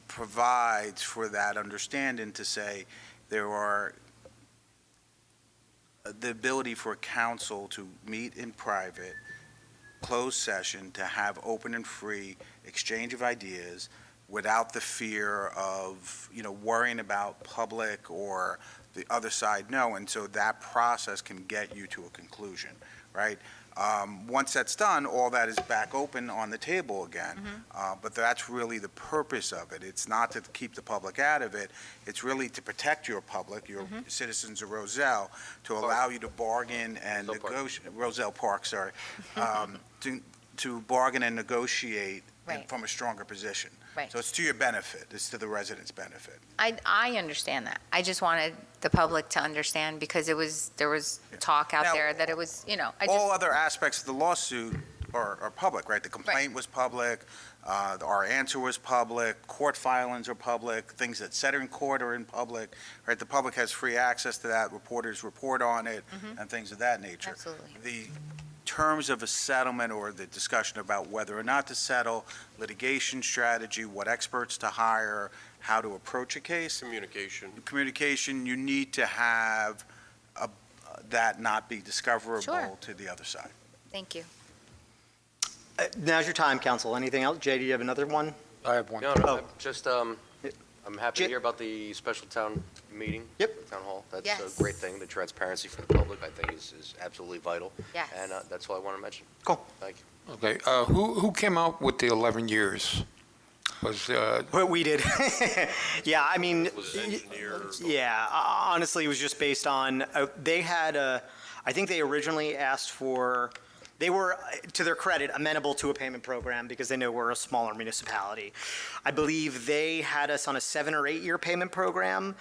provides for that understanding to say there are the ability for counsel to meet in private, closed session, to have open and free exchange of ideas without the fear of, worrying about public or the other side knowing. So that process can get you to a conclusion, right? Once that's done, all that is back open on the table again. But that's really the purpose of it. It's not to keep the public out of it. It's really to protect your public, your citizens of Roselle, to allow you to bargain and Roselle Park. negotiate, Roselle Park, sorry, to bargain and negotiate Right. from a stronger position. Right. So it's to your benefit. It's to the residents' benefit. I understand that. I just wanted the public to understand, because there was talk out Now, there that it was, I All just, other aspects of the lawsuit are public, right? The complaint was public, our answer was public, court filings are public, things that said in court are in public, right? The public has free access to that, reporters report on it, and things of that nature. absolutely. The terms of a settlement, or the discussion about whether or not to settle, litigation strategy, what experts to hire, how to approach a case, communication, you need to have that not be discoverable Sure. to the other side. Thank you. Now's your time, council. Anything else? Jay, do you have another one? I have one. No, Oh. I'm just, I'm happy Jim- to hear about the special town meeting. Yep. Town hall. That's Yes. a great thing. The transparency for the public, I think, is absolutely vital. Yes. And that's all I want to mention. Cool. Thank you. Okay, who came out with the 11 years? Was, What we did. Yeah, I mean, Was engineer. yeah, honestly, it was just based on, they had I think they originally asked for, they were, to their credit, amenable to a payment program because they know we're a smaller municipality. I believe they had us on a 7 or 8 year payment program,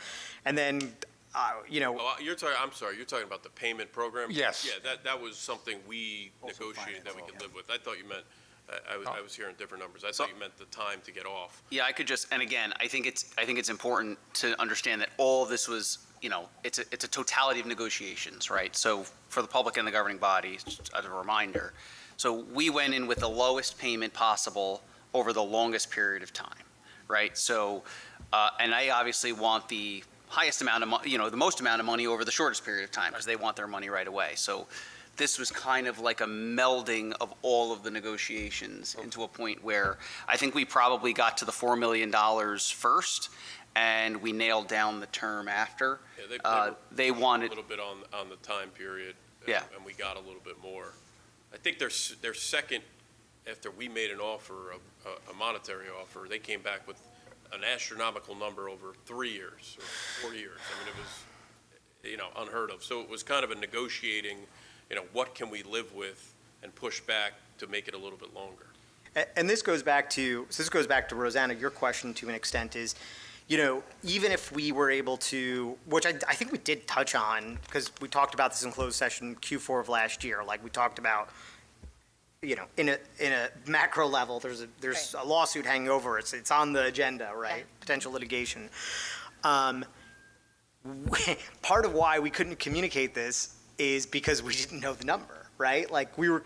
and then, Oh, you're talking, I'm sorry, you're talking about the payment program? Yes. Yeah, that was something we Also negotiated that we finance, could live with. I thought you meant, I was hearing different numbers. I So- thought you meant the time to get off. Yeah, I could just, and again, I think it's important to understand that all this was, it's a totality of negotiations, right? So for the public and the governing body, just as a reminder, so we went in with the lowest payment possible over the longest period of time, right? So, and they obviously want the highest amount of the most amount of money over the shortest period of time, because they want their money right away. So this was kind of like a melding of all of the negotiations into a point where I think we probably got to the $4 million first, and we nailed down the term after. Yeah, They a wanted, little bit on the time period. Yeah. And we got a little bit more. I think their second, after we made an offer, a monetary offer, they came back with an astronomical number over 3 years or 4 years. I mean, it was, unheard of. So it was kind of a negotiating, what can we live with and push back to make it a little bit longer. And this goes back to Rosanna, your question to an extent is, even if we were able to, which I think we did touch on, because we talked about this in closed session Q4 of last year, like we talked about, in a macro level, there's a lawsuit hanging over it. It's on the agenda, right? Yeah. Potential litigation. Part of why we couldn't communicate this is because we didn't know the number. Right? Like we were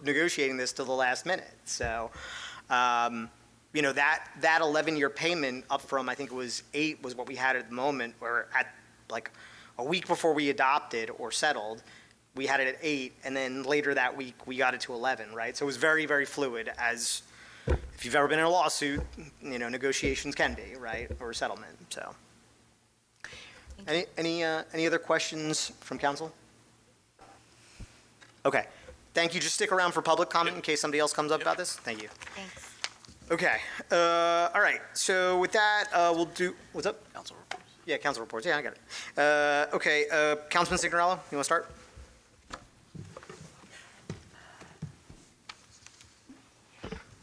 negotiating this till the last minute. So, that 11-year payment up from, I think it was 8 was what we had at the moment, where at like a week before we adopted or settled, we had it at 8. And then later that week we got it to 11, right? So it was very, very fluid, as if you've ever been in a lawsuit, negotiations can be, right? Or a settlement. So any other questions from council? Okay, thank you. Just stick around for public comment in case somebody else comes up about this. Thank you. Thanks. Okay, all right, so with that, we'll do, what's up? Council reports. Yeah, council reports, yeah, I got it. Okay, Councilman Signorello, you want to start?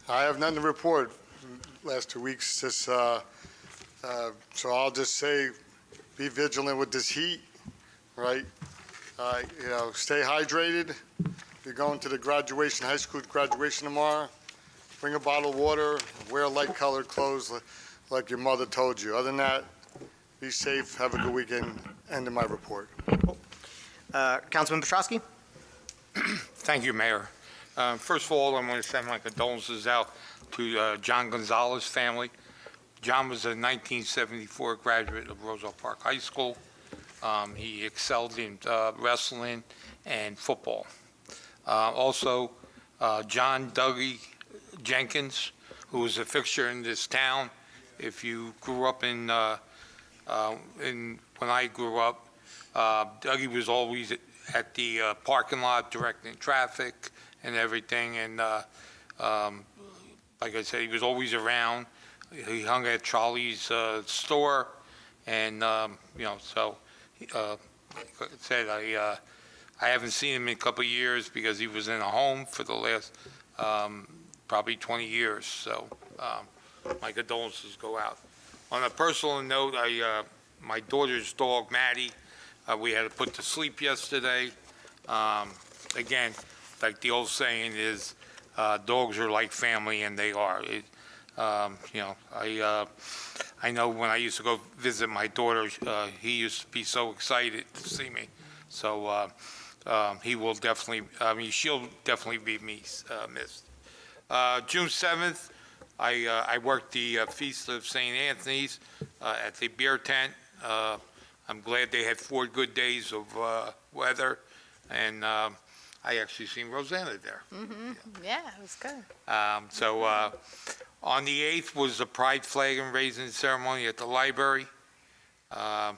I have nothing to report last 2 weeks, just, so I'll just say, be vigilant with this heat, right? Stay hydrated. You're going to the graduation, high school graduation tomorrow. Bring a bottle of water, wear light colored clothes like your mother told you. Other than that, be safe, have a good weekend. End of my report. Councilman Petrosky? Thank you, Mayor. First of all, I want to send my condolences out to John Gonzalez's family. John was a 1974 graduate of Roselle Park High School. He excelled in wrestling and football. Also, John Dougie Jenkins, who was a fixture in this town. If you grew up when I grew up, Dougie was always at the parking lot directing traffic and everything. And like I said, he was always around. He hung at Charlie's store, and so. Like I said, I haven't seen him in a couple of years because he was in a home for the last probably 20 years. So my condolences go out. On a personal note, my daughter's dog, Maddie, we had to put to sleep yesterday. Again, like the old saying is, dogs are like family, and they are. I know when I used to go visit my daughter, he used to be so excited to see me. So he will definitely, she'll definitely be missed. June 7th, I worked the Feast of St. Anthony's at the beer tent. I'm glad they had 4 good days of weather, and I actually seen Rosanna there. Mm-hmm. Yeah, it was good. On the 8th was the Pride flag and raising ceremony at the library. On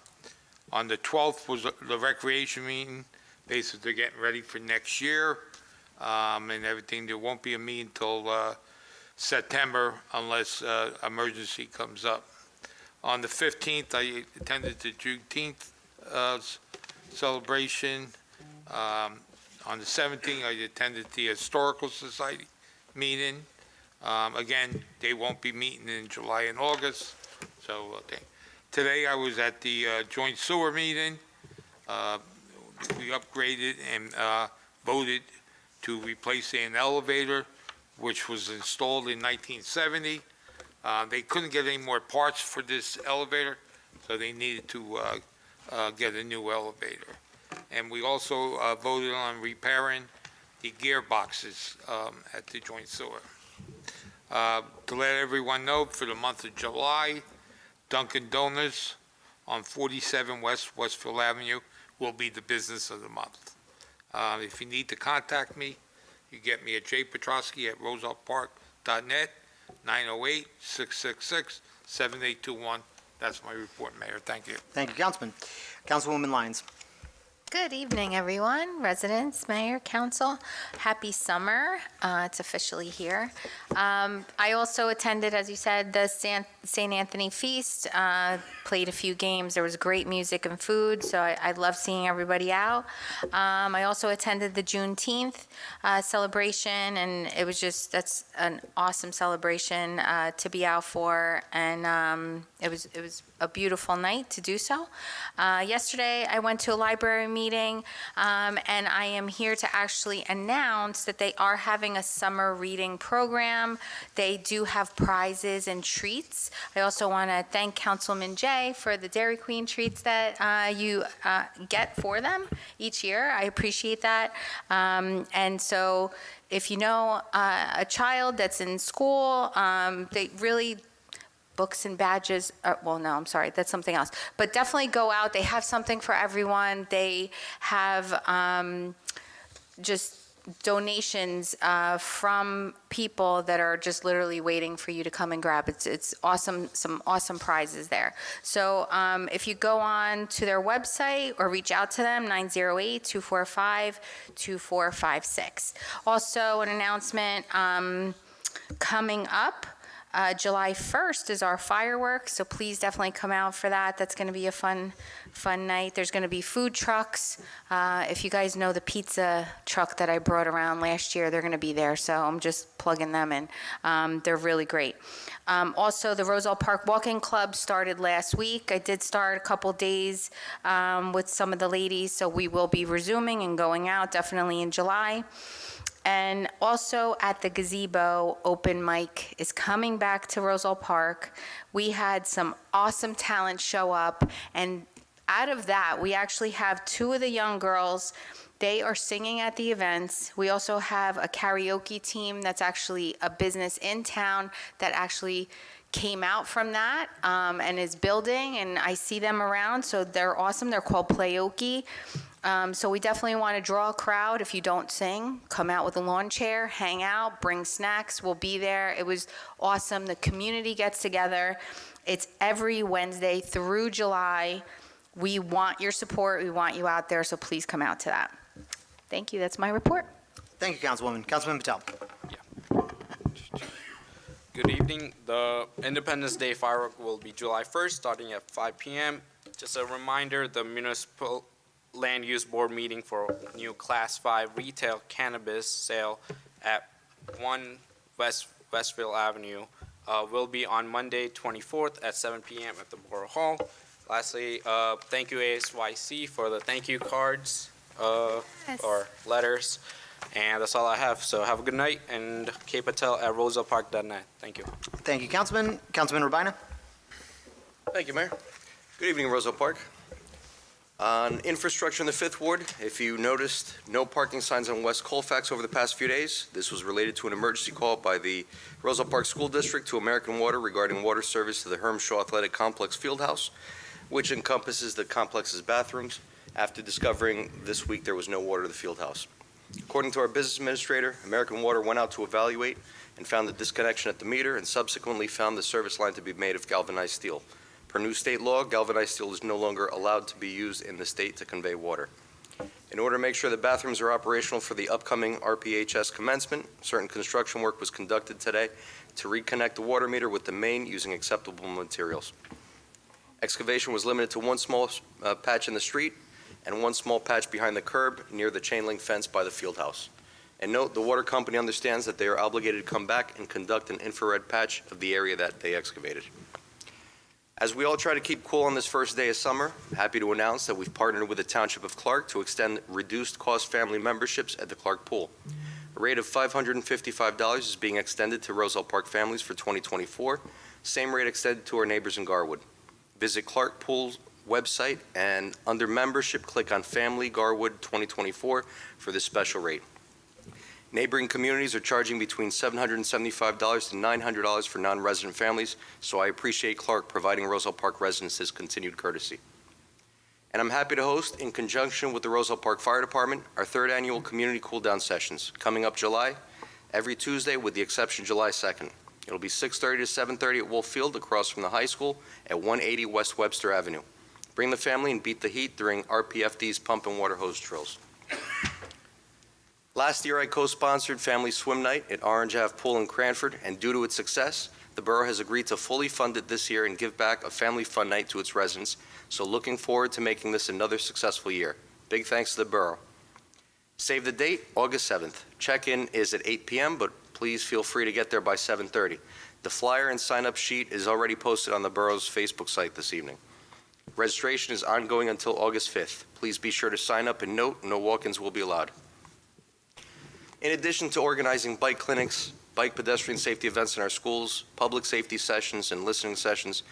the 12th was the recreation meeting, basically getting ready for next year and everything. There won't be a meeting until September unless emergency comes up. On the 15th, I attended the Juneteenth celebration. On the 17th, I attended the Historical Society meeting. Again, they won't be meeting in July and August. So today I was at the joint sewer meeting. We upgraded and voted to replace an elevator, which was installed in 1970. They couldn't get any more parts for this elevator, so they needed to get a new elevator. And we also voted on repairing the gearboxes at the joint sewer. To let everyone know, for the month of July, Dunkin' Donuts on 47 West Westfield Avenue will be the business of the month. If you need to contact me, you get me at jpetrosky@rosellepark.net, 908-666-7821. That's my report, Mayor. Thank you. Thank you, Councilman. Councilwoman Lyons. Good evening, everyone, residents, mayor, council. Happy summer. It's officially here. I also attended, as you said, the St. Anthony Feast, played a few games. There was great music and food, so I love seeing everybody out. I also attended the Juneteenth celebration, and it was that's an awesome celebration to be out for, and it was a beautiful night to do so. Yesterday, I went to a library meeting, and I am here to actually announce that they are having a summer reading program. They do have prizes and treats. I also want to thank Councilman Jay for the Dairy Queen treats that you get for them each year. I appreciate that. And so if you know a child that's in school, they really, books and badges, well, no, I'm sorry, that's something else. But definitely go out. They have something for everyone. They have just donations from people that are just literally waiting for you to come and grab. It's awesome, some awesome prizes there. So if you go on to their website or reach out to them, 908-245-2456. Also, an announcement coming up. July 1st is our fireworks, so please definitely come out for that. That's going to be a fun night. There's going to be food trucks. If you guys know the pizza truck that I brought around last year, they're going to be there, so I'm just plugging them in. They're really great. Also, the Roselle Park Walking Club started last week. I did start a couple days with some of the ladies, so we will be resuming and going out definitely in July. And also at the gazebo, open mic is coming back to Roselle Park. We had some awesome talent show up, and out of that, we actually have two of the young girls. They are singing at the events. We also have a karaoke team that's actually a business in town that actually came out from that and is building, and I see them around, so they're awesome. They're called Playoki. So we definitely want to draw a crowd. If you don't sing, come out with a lawn chair, hang out, bring snacks. We'll be there. It was awesome. The community gets together. It's every Wednesday through July. We want your support. We want you out there, so please come out to that. Thank you. That's my report. Thank you, Councilwoman. Councilman Patel. Good evening. The Independence Day firework will be July 1st, starting at 5 p.m. Just a reminder, the Municipal Land Use Board meeting for new Class 5 retail cannabis sale at 1 Westville Avenue will be on Monday, 24th at 7 p.m. at the Borough Hall. Lastly, thank you ASYC for the thank you cards or letters. And that's all I have. So have a good night, and K Patel at rosellepark.net. Thank you. Thank you, Councilman. Councilman Rabina. Thank you, Mayor. Good evening, Roselle Park. On infrastructure in the Fifth Ward, if you noticed no parking signs on West Colfax over the past few days, this was related to an emergency call by the Roselle Park School District to American Water regarding water service to the Hermshaw Athletic Complex Fieldhouse, which encompasses the complex's bathrooms. After discovering this week there was no water to the fieldhouse. According to our business administrator, American Water went out to evaluate and found the disconnection at the meter and subsequently found the service line to be made of galvanized steel. Per new state law, galvanized steel is no longer allowed to be used in the state to convey water. In order to make sure the bathrooms are operational for the upcoming RPHS commencement, certain construction work was conducted today to reconnect the water meter with the main using acceptable materials. Excavation was limited to one small patch in the street and one small patch behind the curb near the chain link fence by the field house. And note, the water company understands that they are obligated to come back and conduct an infrared patch of the area that they excavated. As we all try to keep cool on this first day of summer, happy to announce that we've partnered with the Township of Clark to extend reduced cost family memberships at the Clark Pool. A rate of $555 is being extended to Roselle Park families for 2024, same rate extended to our neighbors in Garwood. Visit Clark Pool's website and under membership, click on Family Garwood 2024 for this special rate. Neighboring communities are charging between $775 to $900 for non-resident families, so I appreciate Clark providing Roselle Park residents this continued courtesy. And I'm happy to host, in conjunction with the Roselle Park Fire Department, our third annual community cool-down sessions, coming up July, every Tuesday with the exception July 2nd. It'll be 6:30 to 7:30 at Wolf Field across from the high school at 180 West Webster Avenue. Bring the family and beat the heat during RPFD's pump and water hose drills. Last year, I co-sponsored Family Swim Night at Orange Ave Pool in Cranford, and due to its success, The borough has agreed to fully fund it this year and give back a family fun night to its residents, so looking forward to making this another successful year. Big thanks to the borough. Save the date, August 7th. Check-in is at 8 p.m., but please feel free to get there by 7:30. The flyer and sign-up sheet is already posted on the borough's Facebook site this evening. Registration is ongoing until August 5th. Please be sure to sign up and note no walk-ins will be allowed. In addition to organizing bike clinics, bike pedestrian safety events in our schools, public safety sessions, and listening sessions,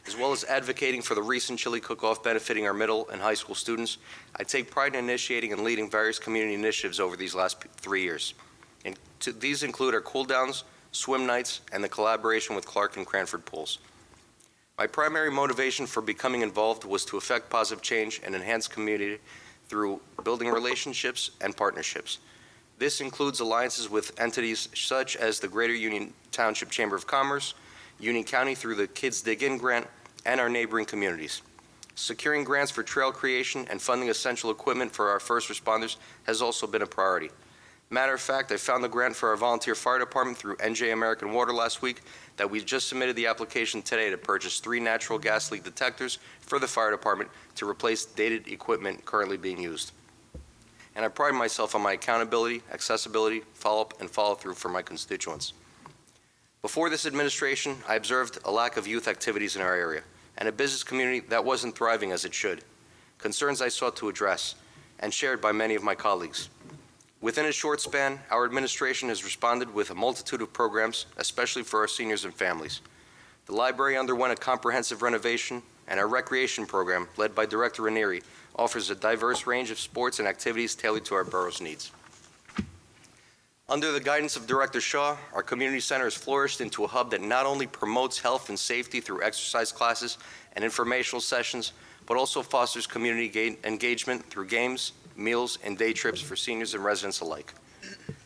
as well as advocating for the recent chili cook-off benefiting our middle and high school students, I take pride in initiating and leading various community initiatives over these last 3 years. These include our cool-downs, swim nights, and the collaboration with Clark and Cranford pools. My primary motivation for becoming involved was to effect positive change and enhance community through building relationships and partnerships. This includes alliances with entities such as the Greater Union Township Chamber of Commerce, Union County through the Kids Dig In grant, and our neighboring communities. Securing grants for trail creation and funding essential equipment for our first responders has also been a priority. Matter of fact, I found the grant for our volunteer fire department through NJ American Water last week that we just submitted the application today to purchase 3 natural gas leak detectors for the fire department to replace dated equipment currently being used. And I pride myself on my accountability, accessibility, follow-up, and follow-through for my constituents. Before this administration, I observed a lack of youth activities in our area and a business community that wasn't thriving as it should. Concerns I sought to address and shared by many of my colleagues. Within a short span, our administration has responded with a multitude of programs, especially for our seniors and families. The library underwent a comprehensive renovation, and our recreation program, led by Director Ranieri, offers a diverse range of sports and activities tailored to our borough's needs. Under the guidance of Director Shaw, our community center has flourished into a hub that not only promotes health and safety through exercise classes and informational sessions, but also fosters community engagement through games, meals, and day trips for seniors and residents alike.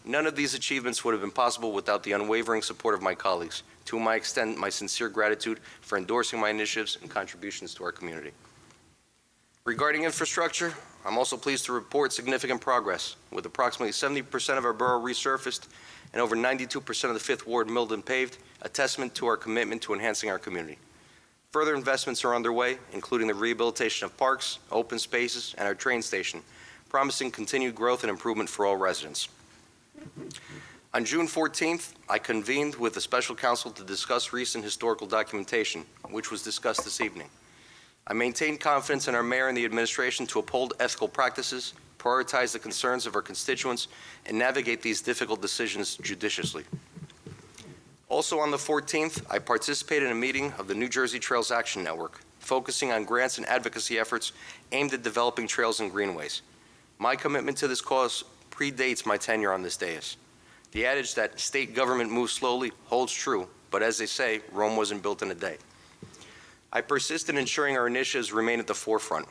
None of these achievements would have been possible without the unwavering support of my colleagues, to whom I extend my sincere gratitude for endorsing my initiatives and contributions to our community. Regarding infrastructure, I'm also pleased to report significant progress, with approximately 70% of our borough resurfaced and over 92% of the Fifth Ward milled and paved, a testament to our commitment to enhancing our community. Further investments are underway, including the rehabilitation of parks, open spaces, and our train station, promising continued growth and improvement for all residents. On June 14th, I convened with the special counsel to discuss recent historical documentation, which was discussed this evening. I maintain confidence in our mayor and the administration to uphold ethical practices, prioritize the concerns of our constituents, and navigate these difficult decisions judiciously. Also on the 14th, I participated in a meeting of the New Jersey Trails Action Network, focusing on grants and advocacy efforts aimed at developing trails and greenways. My commitment to this cause predates my tenure on this dais. The adage that state government moves slowly holds true, but as they say, Rome wasn't built in a day. I persist in ensuring our initiatives remain at the forefront.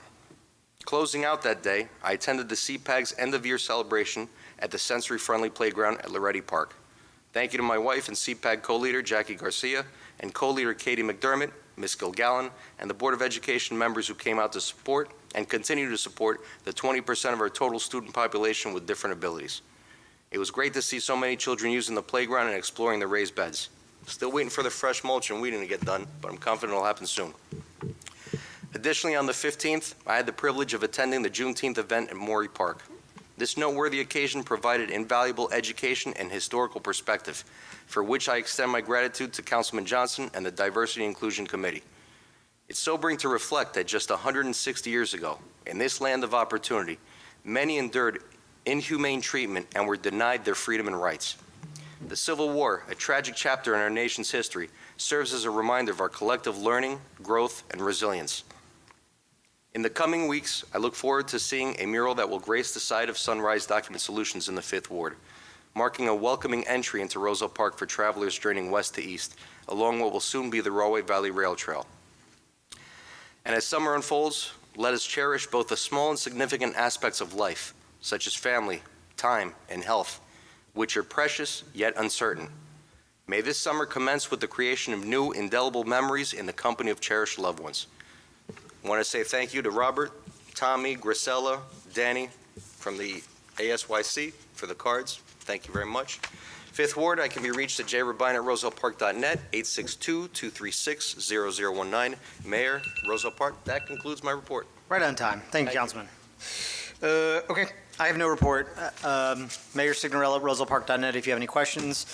Closing out that day, I attended the CPAG's end-of-year celebration at the sensory-friendly playground at Loretti Park. Thank you to my wife and CPAG co-leader Jackie Garcia and co-leader Katie McDermott, Ms. Gilgallen, and the Board of Education members who came out to support and continue to support the 20% of our total student population with different abilities. It was great to see so many children using the playground and exploring the raised beds. Still waiting for the fresh mulch and weeding to get done, but I'm confident it'll happen soon. Additionally, on the 15th, I had the privilege of attending the Juneteenth event at Morey Park. This noteworthy occasion provided invaluable education and historical perspective, for which I extend my gratitude to Councilman Johnson and the Diversity and Inclusion Committee. It's sobering to reflect that just 160 years ago, in this land of opportunity, many endured inhumane treatment and were denied their freedom and rights. The Civil War, a tragic chapter in our nation's history, serves as a reminder of our collective learning, growth, and resilience. In the coming weeks, I look forward to seeing a mural that will grace the site of Sunrise Document Solutions in the Fifth Ward, marking a welcoming entry into Roselle Park for travelers journeying west to east, along what will soon be the Rahway Valley Rail Trail. And as summer unfolds, let us cherish both the small and significant aspects of life, such as family, time, and health, which are precious yet uncertain. May this summer commence with the creation of new, indelible memories in the company of cherished loved ones. I want to say thank you to Robert, Tommy, Grisella, Danny from the ASYC for the cards. Thank you very much. Fifth Ward, I can be reached at jrabine@rosellepark.net, 862-236-0019. Mayor, Roselle Park, that concludes my report. Right on time. Thank you, Councilman. Okay, I have no report. Mayor Signorella at rosellepark.net if you have any questions.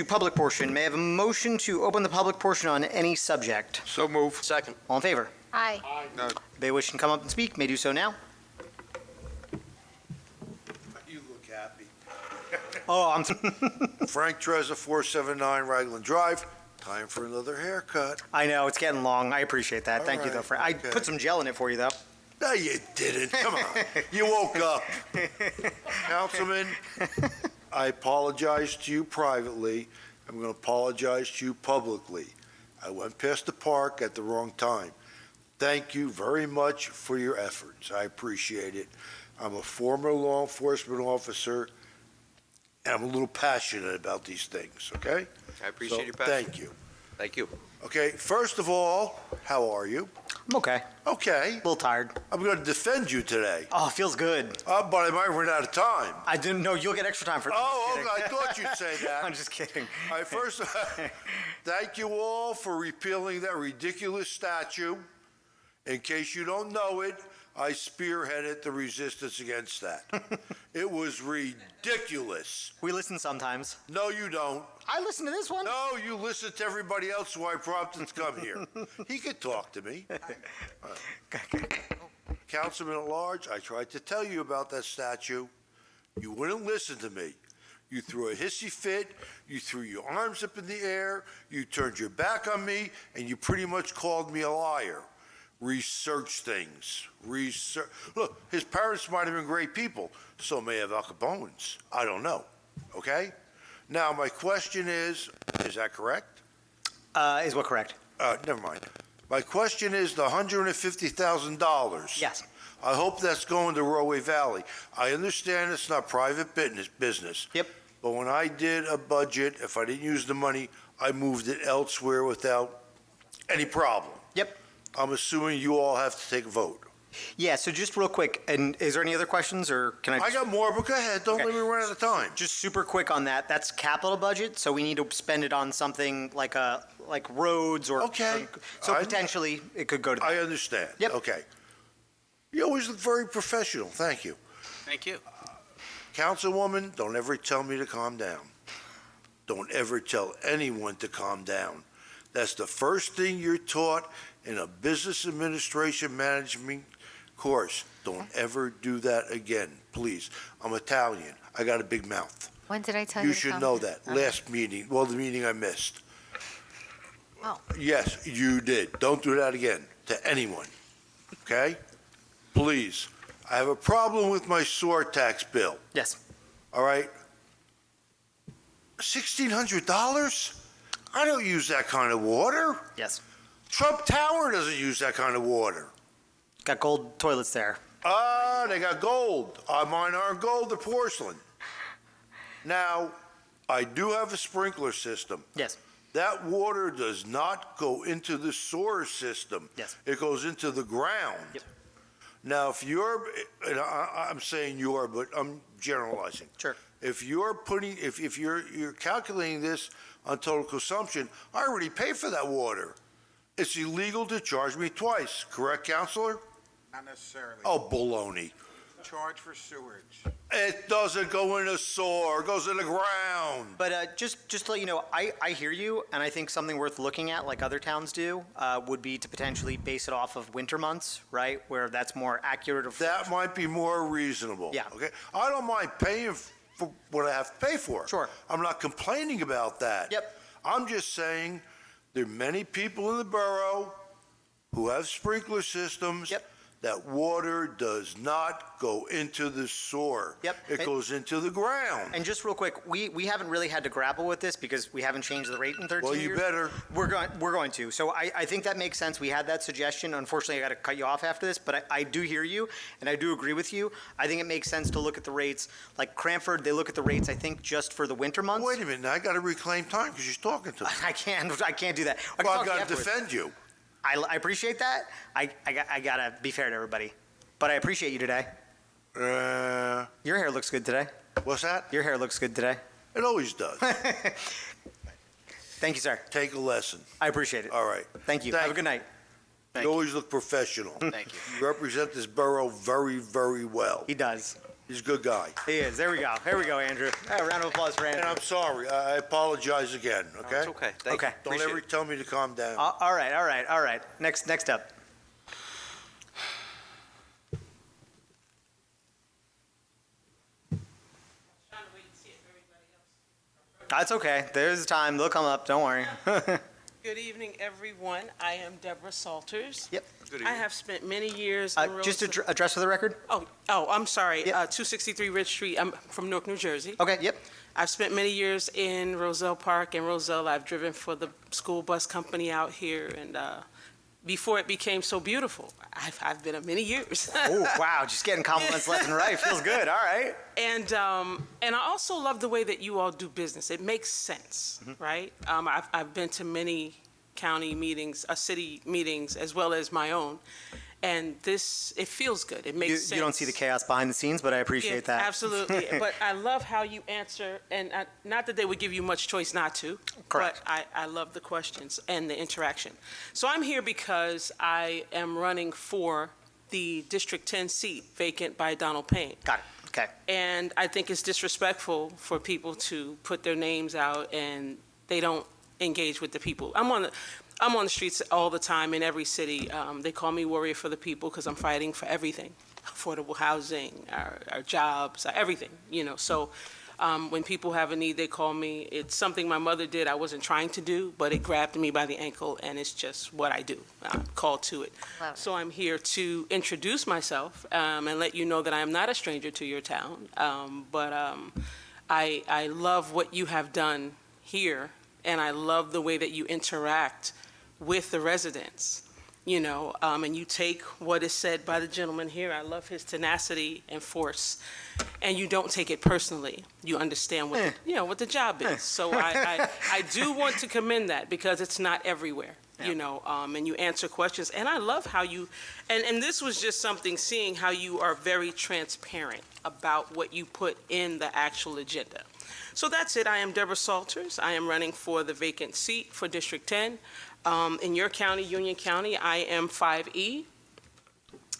Public portion. May I have a motion to open the public portion on any subject? So move. Second. All in favor? Aye. They wish to come up and speak, may do so now. You look happy. Oh, I'm, Frank Trezza, 479 Ragland Drive. Time for another haircut. I know, it's getting long. I appreciate that. All Thank you, though. right, I okay. put some gel in it for you, though. No, you didn't. Come on. You woke up. Councilman, I apologize to you privately. I'm going to apologize to you publicly. I went past the park at the wrong time. Thank you very much for your efforts. I appreciate it. I'm a former law enforcement officer, and I'm a little passionate about these things, okay? I appreciate So, your passion. Thank you. Thank you. Okay, first of all, how are you? I'm okay. Okay, A little tired. I'm going to defend you today, Oh, it feels good. but I might run out of time. I didn't know you'll get extra time for Oh, Just okay, kidding. I thought you'd say that. I'm just kidding. All right, first, thank you all for repealing that ridiculous statue. In case you don't know it, I spearheaded the resistance against that. It was ridiculous. We listen sometimes. No, you don't. I listen to this one. No, you listen to everybody else who I prompted to come here. He could talk to me. Councilman at large, I tried to tell you about that statue. You wouldn't listen to me. You threw a hissy fit, you threw your arms up in the air, you turned your back on me, and you pretty much called me a liar. Research things. Look, his parents might have been great people. So may have Al Capone's. I don't know. Okay? Now, my question is that correct? Is what correct? Never mind. My question is the $150,000. Yes. I hope that's going to Roe Valley. I understand it's not private business. Yep. But when I did a budget, if I didn't use the money, I moved it elsewhere without any problem. Yep. I'm assuming you all have to take a vote. Yeah, so just real quick, and is there any other questions, or can I? I got more, but go ahead. Don't Okay. let me run out of time. Just super quick on that. That's capital budget, so we need to spend it on something like roads or. Okay. So I- potentially, it could go to. I understand. Yep. Okay. You always look very professional. Thank you. Thank you. Councilwoman, don't ever tell me to calm down. Don't ever tell anyone to calm down. That's the first thing you're taught in a business administration management course. Don't ever do that again, please. I'm Italian. I got a big mouth. When did I tell you? You to should come? know that. Okay. Last meeting, well, the meeting I missed. Oh. Yes, you did. Don't do that again to anyone, okay? Please. I have a problem with my sewer tax bill, Yes. all right? $1,600? I don't use that kind of water. Yes. Trump Tower doesn't use that kind of water. Got gold toilets there. Ah, they got gold. Mine aren't gold, they're porcelain. Now, I do have a sprinkler system. Yes. That water does not go into the sewer system. Yes. It goes into the ground. Yep. Now, if you're, and I'm saying you're, but I'm generalizing. Sure. If you're putting, if you're calculating this on total consumption, I already pay for that water. It's illegal to charge me twice, correct, Counselor? Not necessarily. Oh, baloney. Charge for sewage. It doesn't go in a sewer, it goes in the ground. But just to let you know, I hear you, and I think something worth looking at, like other towns do, would be to potentially base it off of winter months, right? Where that's more accurate of. That might be more reasonable. Yeah. Okay? I don't mind paying for what I have to pay for. Sure. I'm not complaining about that. Yep. I'm just saying there are many people in the borough who have sprinkler systems. Yep. That water does not go into the sewer. Yep. It goes into the ground. And just real quick, we haven't really had to grapple with this because we haven't changed the rate in 13 Well, years. you better. We're going to. So I think that makes sense. We had that suggestion. Unfortunately, I got to cut you off after this, but I do hear you, and I do agree with you. I think it makes sense to look at the rates. Like Cranford, they look at the rates, I think, just for the winter months. Wait a minute, now I got to reclaim time because she's talking to me. I can't do that. I can Well, talk I've to you got to afterwards. defend you. I appreciate that. I gotta be fair to everybody. But I appreciate you today. Your hair looks good today. What's that? Your hair looks good today. It always does. Thank you, sir. Take a lesson. I appreciate it. All right. Thank you. Thank Have a good night. Thank You you. always look professional. Thank you. You represent this borough very, very well. He does. He's a good guy. He is. There we go. Here we go, Andrew. A round of applause for And Andrew. I'm sorry. I apologize again, okay? It's okay. Thank Okay. you. Don't Appreciate ever it. tell me to calm down. All right. Next up. That's okay. There's time. They'll come up. Don't worry. Good evening, everyone. I am Deborah Salters. Yep. Good I evening. have spent many years in Just Roselle. address for the record. Oh, I'm sorry. Yep. 263 Ridge Street. I'm from Newark, New Jersey. Okay. Yep. I've spent many years in Roselle Park and Roselle. I've driven for the school bus company out here, and before it became so beautiful, I've been many years. Oh wow! Just getting compliments left and right. Feels good. All right. And I also love the way that you all do business. It makes sense, right? I've been to many county meetings, city meetings, as well as my own, and it feels good. It makes sense. You don't see the chaos behind the scenes, but I appreciate that. Absolutely. But I love how you answer, and not that they would give you much choice not to. Correct. But I love the questions and the interaction. So I'm here because I am running for the District 10 seat vacant by Donald Payne. Got it. Okay. And I think it's disrespectful for people to put their names out and they don't engage with the people. I'm on the streets all the time in every city. They call me warrior for the people because I'm fighting for everything, affordable housing, our jobs, everything, So when people have a need, they call me. It's something my mother did. I wasn't trying to do, but it grabbed me by the ankle, and it's just what I do. I'm called to it. Love it. So I'm here to introduce myself and let you know that I am not a stranger to your town, but I love what you have done here, and I love the way that you interact with the residents, and you take what is said by the gentleman here. I love his tenacity and force, and you don't take it personally. You understand what what the job is. So I do want to commend that because it's not everywhere. And you answer questions, and I love how you, and this was just something, seeing how you are very transparent about what you put in the actual agenda. So that's it. I am Deborah Salters. I am running for the vacant seat for District 10. In your county, Union County, I am 5E,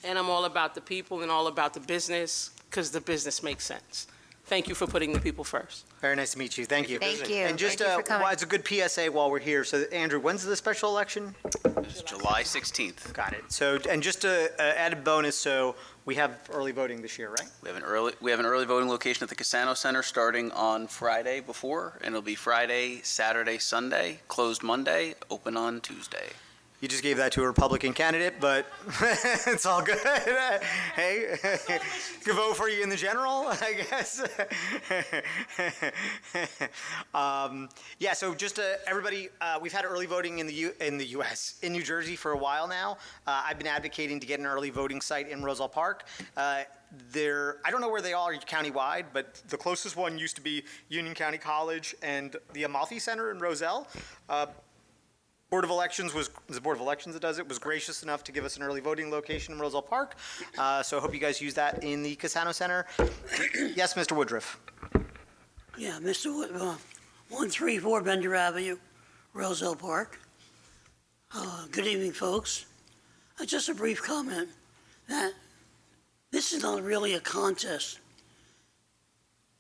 and I'm all about the people and all about the business because the business makes sense. Thank you for putting the people first. Very nice to meet you. Thank you. Thank you. And just Thank you for coming. it's a good PSA while we're here. So Andrew, when's the special election? It's July 16th. Got it. So and just a added bonus. So we have early voting this year, right? We have an early voting location at the Casano Center starting on Friday before, and it'll be Friday, Saturday, Sunday, closed Monday, open on Tuesday. You just gave that to a Republican candidate, but it's all good. Hey, could vote for you in the general, I guess. Yeah. So just everybody, we've had early voting in the U.S. in New Jersey for a while now. I've been advocating to get an early voting site in Roselle Park. I don't know where they are countywide, but the closest one used to be Union County College and the Amalfi Center in Roselle. Board of Elections was the Board of Elections that does it, was gracious enough to give us an early voting location in Roselle Park. So I hope you guys use that in the Casano Center. Yes, Mr. Woodruff. Yeah, Mr. Wood, 134 Bender Avenue, Roselle Park. Good evening, folks. Just a brief comment that this is not really a contest.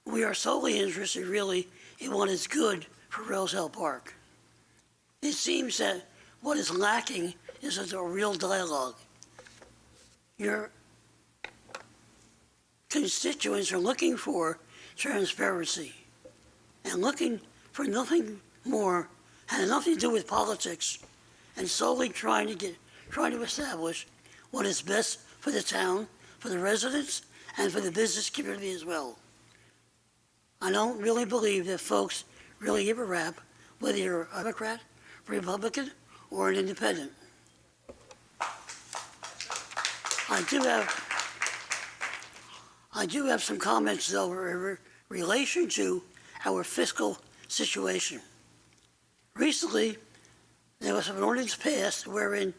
We are solely interested, really, in what is good for Roselle Park. It seems that what is lacking is a real dialogue. Your constituents are looking for transparency and looking for nothing more, had nothing to do with politics, and solely trying to establish what is best for the town, for the residents, and for the business community as well. I don't really believe that folks really give a rap whether you're a Democrat, Republican, or an independent. I do have some comments, though, in relation to our fiscal situation. Recently, there was an ordinance passed wherein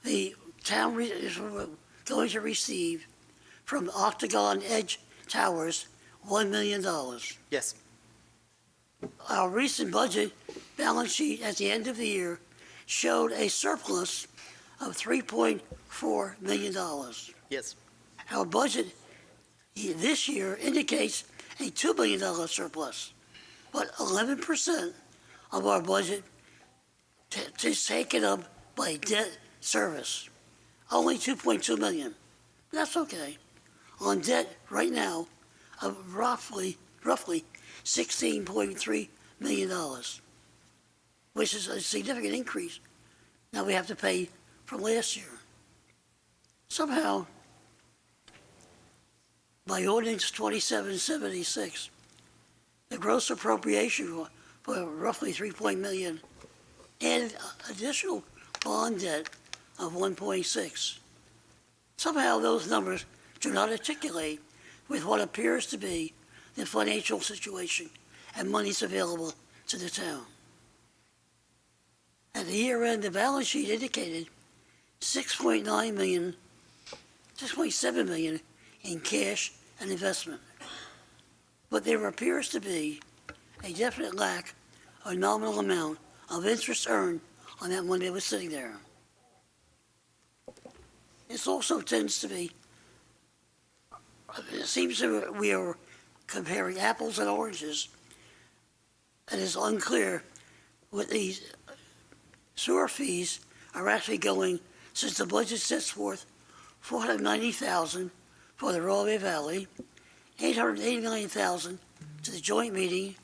the town is going to receive from Octagon Edge Towers $1 million. Yes. Our recent budget balance sheet at the end of the year showed a surplus of $3.4 million. Yes. Our budget this year indicates a $2 million surplus, but 11% of our budget is taken up by debt service. Only $2.2 million. That's okay. On debt right now of roughly $16.3 million, which is a significant increase. Now we have to pay from last year. Somehow, by ordinance 2776, the gross appropriation for roughly $3 million and additional bond debt of 1.6. Somehow those numbers do not articulate with what appears to be the financial situation and monies available to the town. At the year end, the balance sheet indicated $6.7 million in cash and investment. But there appears to be a definite lack or nominal amount of interest earned on that money that was sitting there. This also tends to be, it seems that we are comparing apples and oranges, and it's unclear what these sewer fees are actually going, since the budget sets forth $490,000 for the Railway Valley, $889,000 to the joint meeting,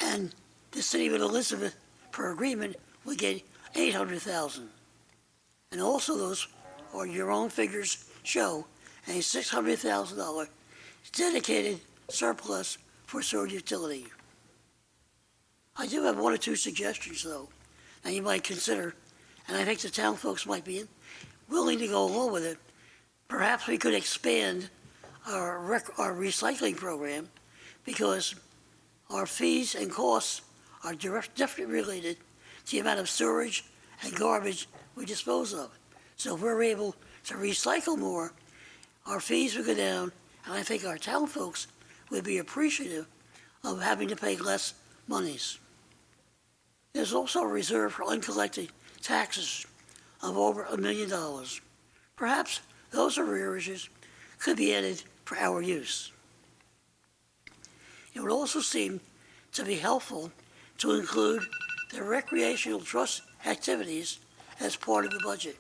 and the city of Elizabeth, per agreement, will get $800,000. And also those, or your own figures show, a $600,000 dedicated surplus for sewer utility. I do have one or two suggestions, though, that you might consider, and I think the town folks might be willing to go along with it. Perhaps we could expand our recycling program, because our fees and costs are definitely related to the amount of sewage and garbage we dispose of. So if we're able to recycle more, our fees would go down, and I think our town folks would be appreciative of having to pay less monies. There's also a reserve for uncollected taxes of over $1 million. Perhaps those arrearages could be added for our use. It would also seem to be helpful to include the recreational trust activities as part of the budget,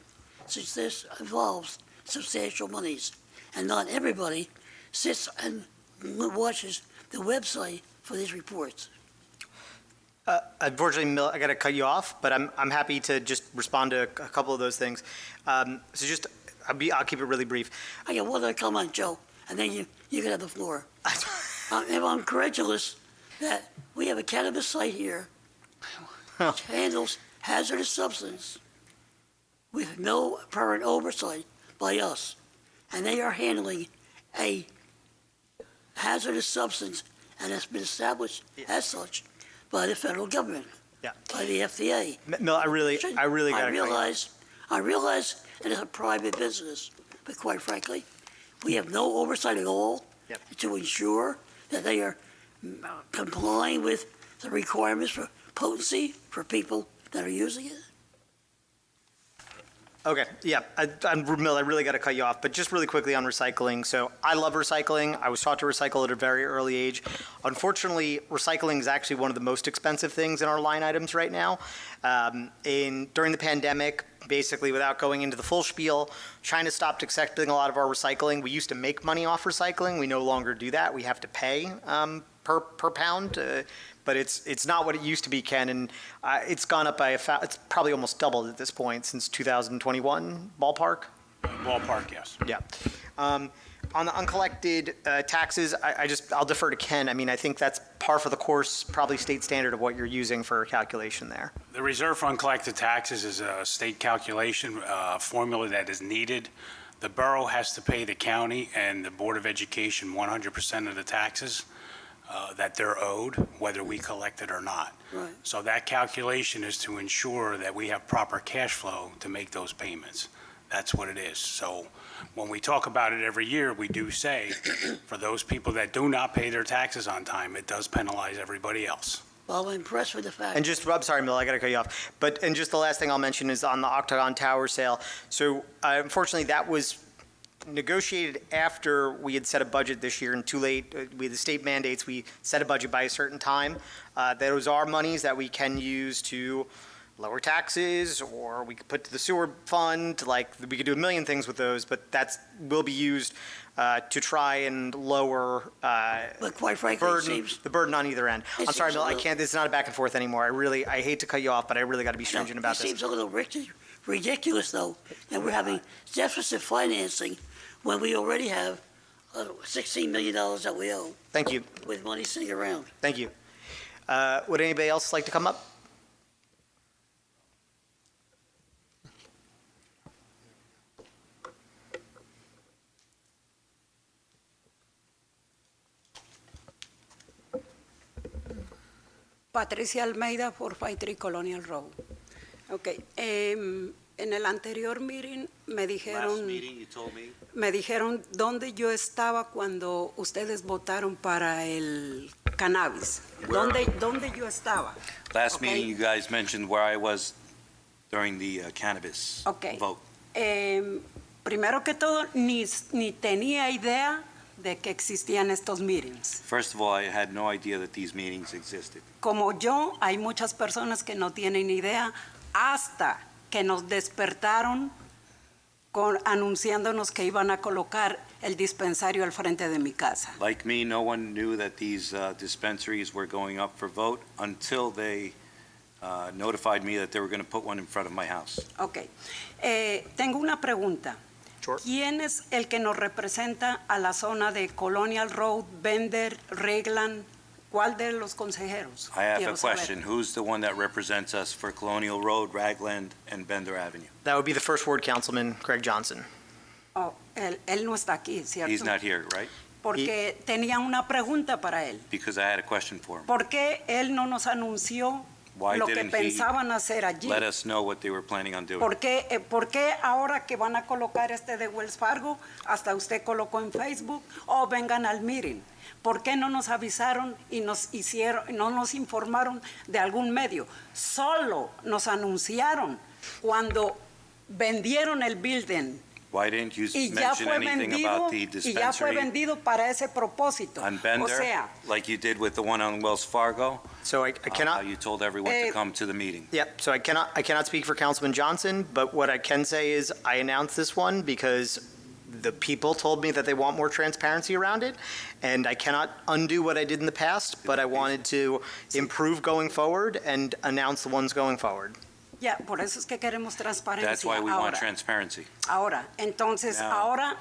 since this involves substantial monies, and not everybody sits and watches the website for these reports. Unfortunately, Mill, I got to cut you off, but I'm happy to just respond to a couple of those things. So just, I'll keep it really brief. I got one other comment, Joe, and then you can have the floor. I'm incredulous that we have a cannabis site here which handles hazardous substance with no current oversight by us, and they are handling a hazardous substance, and it's been established as such by the federal government, by the FDA. Mill, I really got to I realize it is a private business, but quite frankly, we have no oversight at all to ensure that they are complying with the requirements for potency for people that are using it. Okay, yeah, Mill, I really got to cut you off, but just really quickly on recycling. So I love recycling. I was taught to recycle at a very early age. Unfortunately, recycling is actually one of the most expensive things in our line items right now. During the pandemic, basically without going into the full spiel, China stopped accepting a lot of our recycling. We used to make money off recycling. We no longer do that. We have to pay per pound. But it's not what it used to be, Ken, and it's gone up by it's probably almost doubled at this point since 2021, ballpark? Ballpark, yes. Yeah. On the uncollected taxes, I'll defer to Ken. I mean, I think that's par for the course, probably state standard of what you're using for calculation there. The reserve for uncollected taxes is a state calculation formula that is needed. The borough has to pay the county and the Board of Education 100% of the taxes that they're owed, whether we collect it or not. Right. So that calculation is to ensure that we have proper cash flow to make those payments. That's what it is. So when we talk about it every year, we do say, for those people that do not pay their taxes on time, it does penalize everybody else. Well, I'm impressed with the fact. And just, I'm sorry, Mill, I got to cut you off. And just the last thing I'll mention is on the Octagon Tower sale. So unfortunately, that was negotiated after we had set a budget this year and too late. We had the state mandates, we set a budget by a certain time. Those are monies that we can use to lower taxes, or we could put to the sewer fund, like, we could do a million things with those, but will be used to try and lower But quite frankly, it seems, the burden on either end. It I'm sorry, seems Bill, a I little- can't, this is not a back and forth anymore. I hate to cut you off, but I really got to be stringent about it this. seems a little ridiculous, though, that we're having deficit financing when we already have $16 million that we owe Thank you, with money sitting around. thank you. Would anybody else like to come up? Patricia Almeida, 453 Colonial Road. Okay, en el anterior meeting me dijeron, me dijeron dónde yo estaba cuando ustedes votaron para el cannabis. ¿Dónde yo estaba? Last Okay. meeting, you guys mentioned where I was during the cannabis Okay. vote. Primero que todo, ni tenía idea de que existían estos meetings. First of all, I had no idea that these meetings existed. Como yo, hay muchas personas que no tienen idea hasta que nos despertaron anunciándonos que iban a colocar el dispensario al frente de mi casa. Like me, no one knew that these dispensaries were going up for vote until they notified me that they were going to put one in front of my house. Ok. Tengo una pregunta. Sure. ¿Quién es el que nos representa a la zona de Colonial Road, Bender, Regland? ¿Cuál de los consejeros? I have Quiero a saber. question. Who's the one that represents us for Colonial Road, Ragland, and Bender Avenue? That would be the first ward councilman, Craig Johnson. Oh, él no está aquí, ¿cierto? He's not here, right? Porque tenía una pregunta para él. Because I had a question for him. ¿Por qué él no nos anunció Why lo que didn't he pensaban hacer allí? let us know what they were planning on doing? ¿Por qué ahora que van a colocar este de Wells Fargo, hasta usted colocó en Facebook, o vengan al meeting? ¿Por qué no nos avisaron y no nos informaron de algún medio? Solo nos anunciaron cuando vendieron el building. Why didn't you Y ya mention fue anything vendido, about the y ya fue dispensary vendido para ese propósito. on Bender, O sea, like you did with the one on Wells Fargo? So I cannot, You told everyone to come to the meeting. yep, so I cannot speak for Councilman Johnson, but what I can say is I announced this one because the people told me that they want more transparency around it, and I cannot undo what I did in the past, but I wanted to improve going forward and announce the ones going forward. ya, por eso es que queremos transparencia. That's why we want ahora. transparency. Ahora, entonces, Now- ahora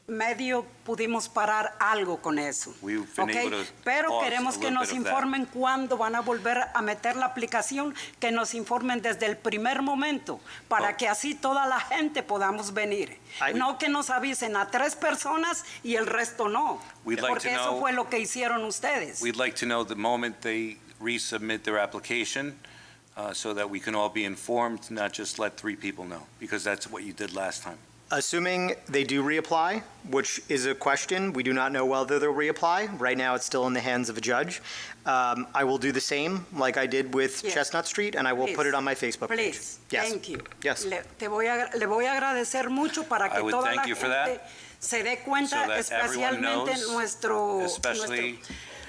medio pudimos parar algo con eso. We've been ¿ok? able to Pero pause queremos a que little nos bit of that. informen cuándo van a volver a meter la aplicación, que nos informen desde el primer momento, para Oh. que así toda la gente podamos venir. No que nos avisen a 3 personas y el resto no. We'd like Porque to eso know- fue lo que hicieron ustedes. We'd like to know the moment they resubmit their application, so that we can all be informed, not just let 3 people know, because that's what you did last time. Assuming they do reapply, which is a question, we do not know whether they'll reapply. Right now, it's still in the hands of a judge. I will do the same, like I did with Yes. Chestnut Street, and I will put Please. it on my Facebook page. Please, Yes. thank you. Yes. Le voy a agradecer mucho para que I would toda thank la you for gente that, se dé cuenta, so that everyone especialmente knows, nuestro... especially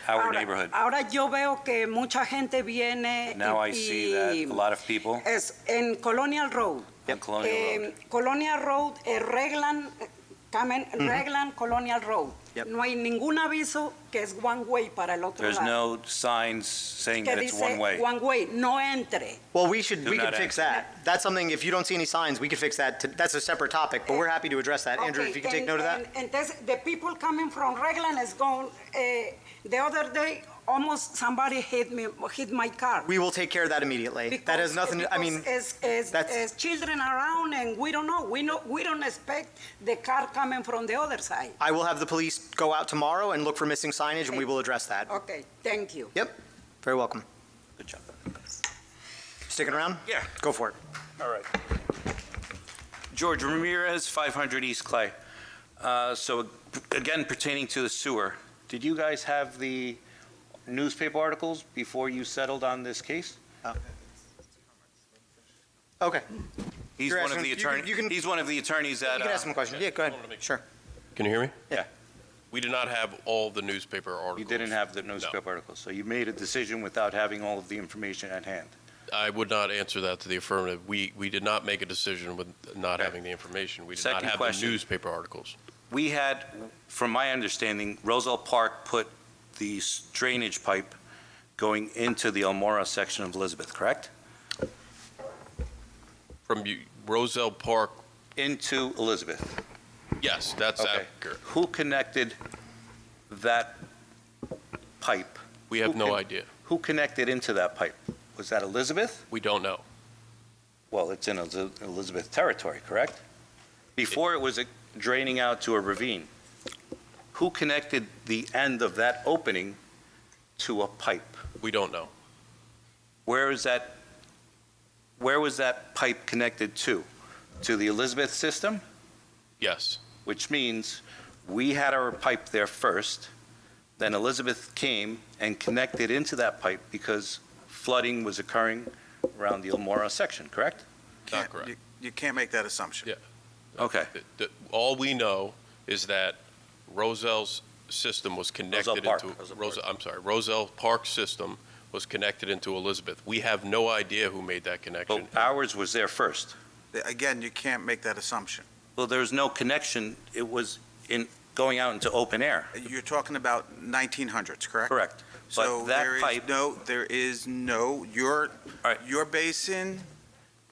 our neighborhood. Ahora yo veo que mucha gente viene Now I see that a lot of people es en Colonial Road. on Colonial Road. Colonial Road, Regland, Regland, Colonial Road. Yep. No hay ningún aviso que es one way para el otro There's lado. no signs saying Que that it's dice one way. one way, no entre. Well, we Do could not fix enter. that. That's something, if you don't see any signs, we could fix that. That's a separate topic, but we're happy to address that. Andrew, Okay, if you can take note of that? Entonces, the people coming from Regland is going, the other day, almost somebody hit my car. We will take care of that immediately. That has nothing, to I mean, Because that's- as children around and we don't know. We don't expect the car coming from the other side. I will have the police go out tomorrow and look for missing signage, and we will address that. Okay, thank you. Yep, very welcome. Good job. Sticking around? Yeah. Go for it. All right. George Ramirez, 500 East Clay. So again, pertaining to the sewer, did you guys have the newspaper articles before you settled on this case? Okay. He's You're one of asking- the you can- attorneys. you can- He's one of the attorneys that. You can ask him a question. Yeah, go ahead. Sure. Can you hear me? Yeah. We did not have all the newspaper articles. You didn't have the newspaper articles, so you made a decision without having all of the information at hand. I would not answer that to the affirmative. We did not make a decision with not having the information. We did not Second have question. the newspaper articles. We had, from my understanding, Roselle Park put the drainage pipe going into the Elmora section of Elizabeth, correct? From Roselle Park, Into Elizabeth. yes, that's Okay. accurate. Who connected that pipe? We have Who no con- idea. Who connected into that pipe? Was that Elizabeth? We don't know. Well, it's in Elizabeth territory, correct? Before it was draining out to a ravine. Who connected the end of that opening to a pipe? We don't know. Where was that pipe connected to? To the Elizabeth system? Yes. Which means we had our pipe there first, then Elizabeth came and connected into that pipe because flooding was occurring around the Elmora section, correct? Not correct. You can't make that assumption. Yeah. Okay. All we know is that Roselle's system was connected Park. into, Roselle Park. Roselle Park system was connected into Elizabeth. We have no idea who made that connection. But ours was there first. Again, you can't make that assumption. Well, there was no connection. It was going out into open air. You're talking about 1900s, correct? Correct. So But that there pipe. is no, you're basing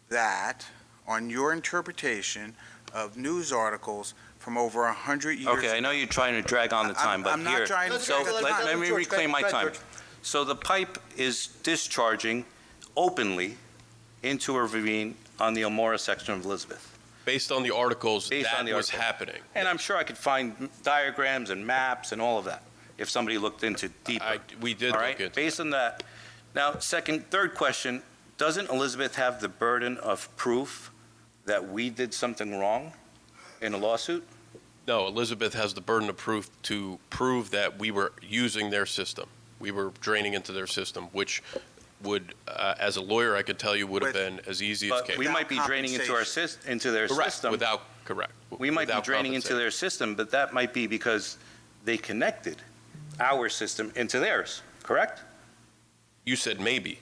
that on your interpretation of news articles from over 100 years. Okay, I know you're trying to drag on the time, but I'm not here. trying to So drag on the time. let me George, go reclaim my ahead, time. George. So the pipe is discharging openly into a ravine on the Elmora section of Elizabeth. Based on the articles, Based on that the was article. happening. And I'm sure I could find diagrams and maps and all of that if somebody looked into deeper. We did All look right, into based on that. Now, third question, doesn't Elizabeth have the burden of proof that we did something wrong in a lawsuit? No, Elizabeth has the burden of proof to prove that we were using their system. We were draining into their system, which would, as a lawyer, I could tell you would have been as easy as But cake. we might be draining into our into their Correct, system. correct. We might be Without draining into their system, but that might be because they connected our system into theirs, correct? You said maybe,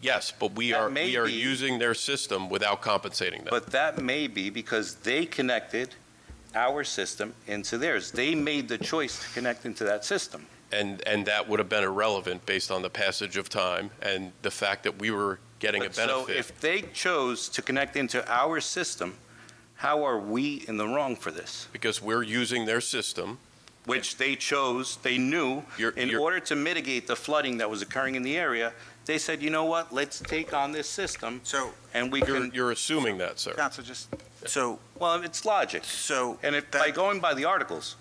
yes, but we That are may be- using their system without compensating them. But that may be because they connected our system into theirs. They made the choice to connect into that system. And that would have been irrelevant based on the passage of time and the fact that we were getting a But so benefit. if they chose to connect into our system, how are we in the wrong for this? Because we're using their system. Which they chose, they knew, in order to mitigate the flooding that was occurring in the area, they said, you know what, let's take on this system. And we can. You're assuming that, sir. Counsel, Well, it's logic. And if, by going by the articles.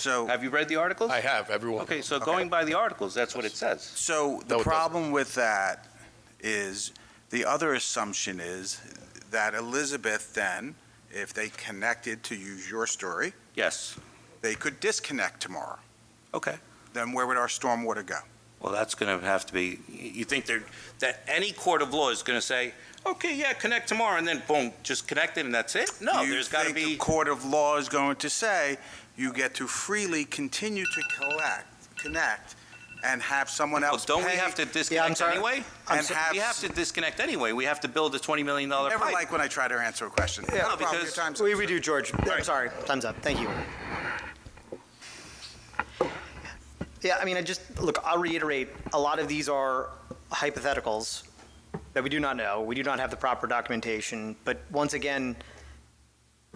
Have you read the articles? I have, everyone. Okay, so going by the articles, that's what it says. So the problem with that is, the other assumption is that Elizabeth then, if they connected, to use your story. Yes. They could disconnect tomorrow. Okay. Then where would our stormwater go? Well, that's going to have to be, you think that any court of law is going to say, okay, yeah, connect tomorrow, and then boom, just connect it and that's it? No, there's got to be. The court of law is going to say, you get to freely continue to connect and have someone else Don't we pay- have to disconnect anyway? And We have to disconnect anyway. We have to build a $20 million pipe. Never like when I try to answer a question. Yeah, No problem. Your time's up, we sir. do, George. I'm sorry. Time's up. Thank you. Yeah, I mean, I'll reiterate, a lot of these are hypotheticals that we do not know. We do not have the proper documentation. But once again,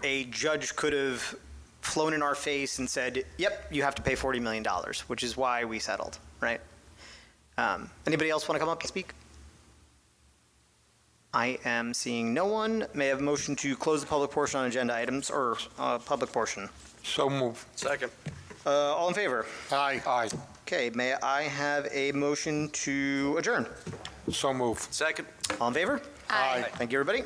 a judge could have flown in our face and said, yep, you have to pay $40 million, which is why we settled, right? Anybody else want to come up and speak? I am seeing no one. May I have a motion to close the public portion on agenda items, or public portion? So move. Second. All in favor? Aye. Aye. Okay, may I have a motion to adjourn? So move. Second. All in favor? Aye. Thank you, everybody.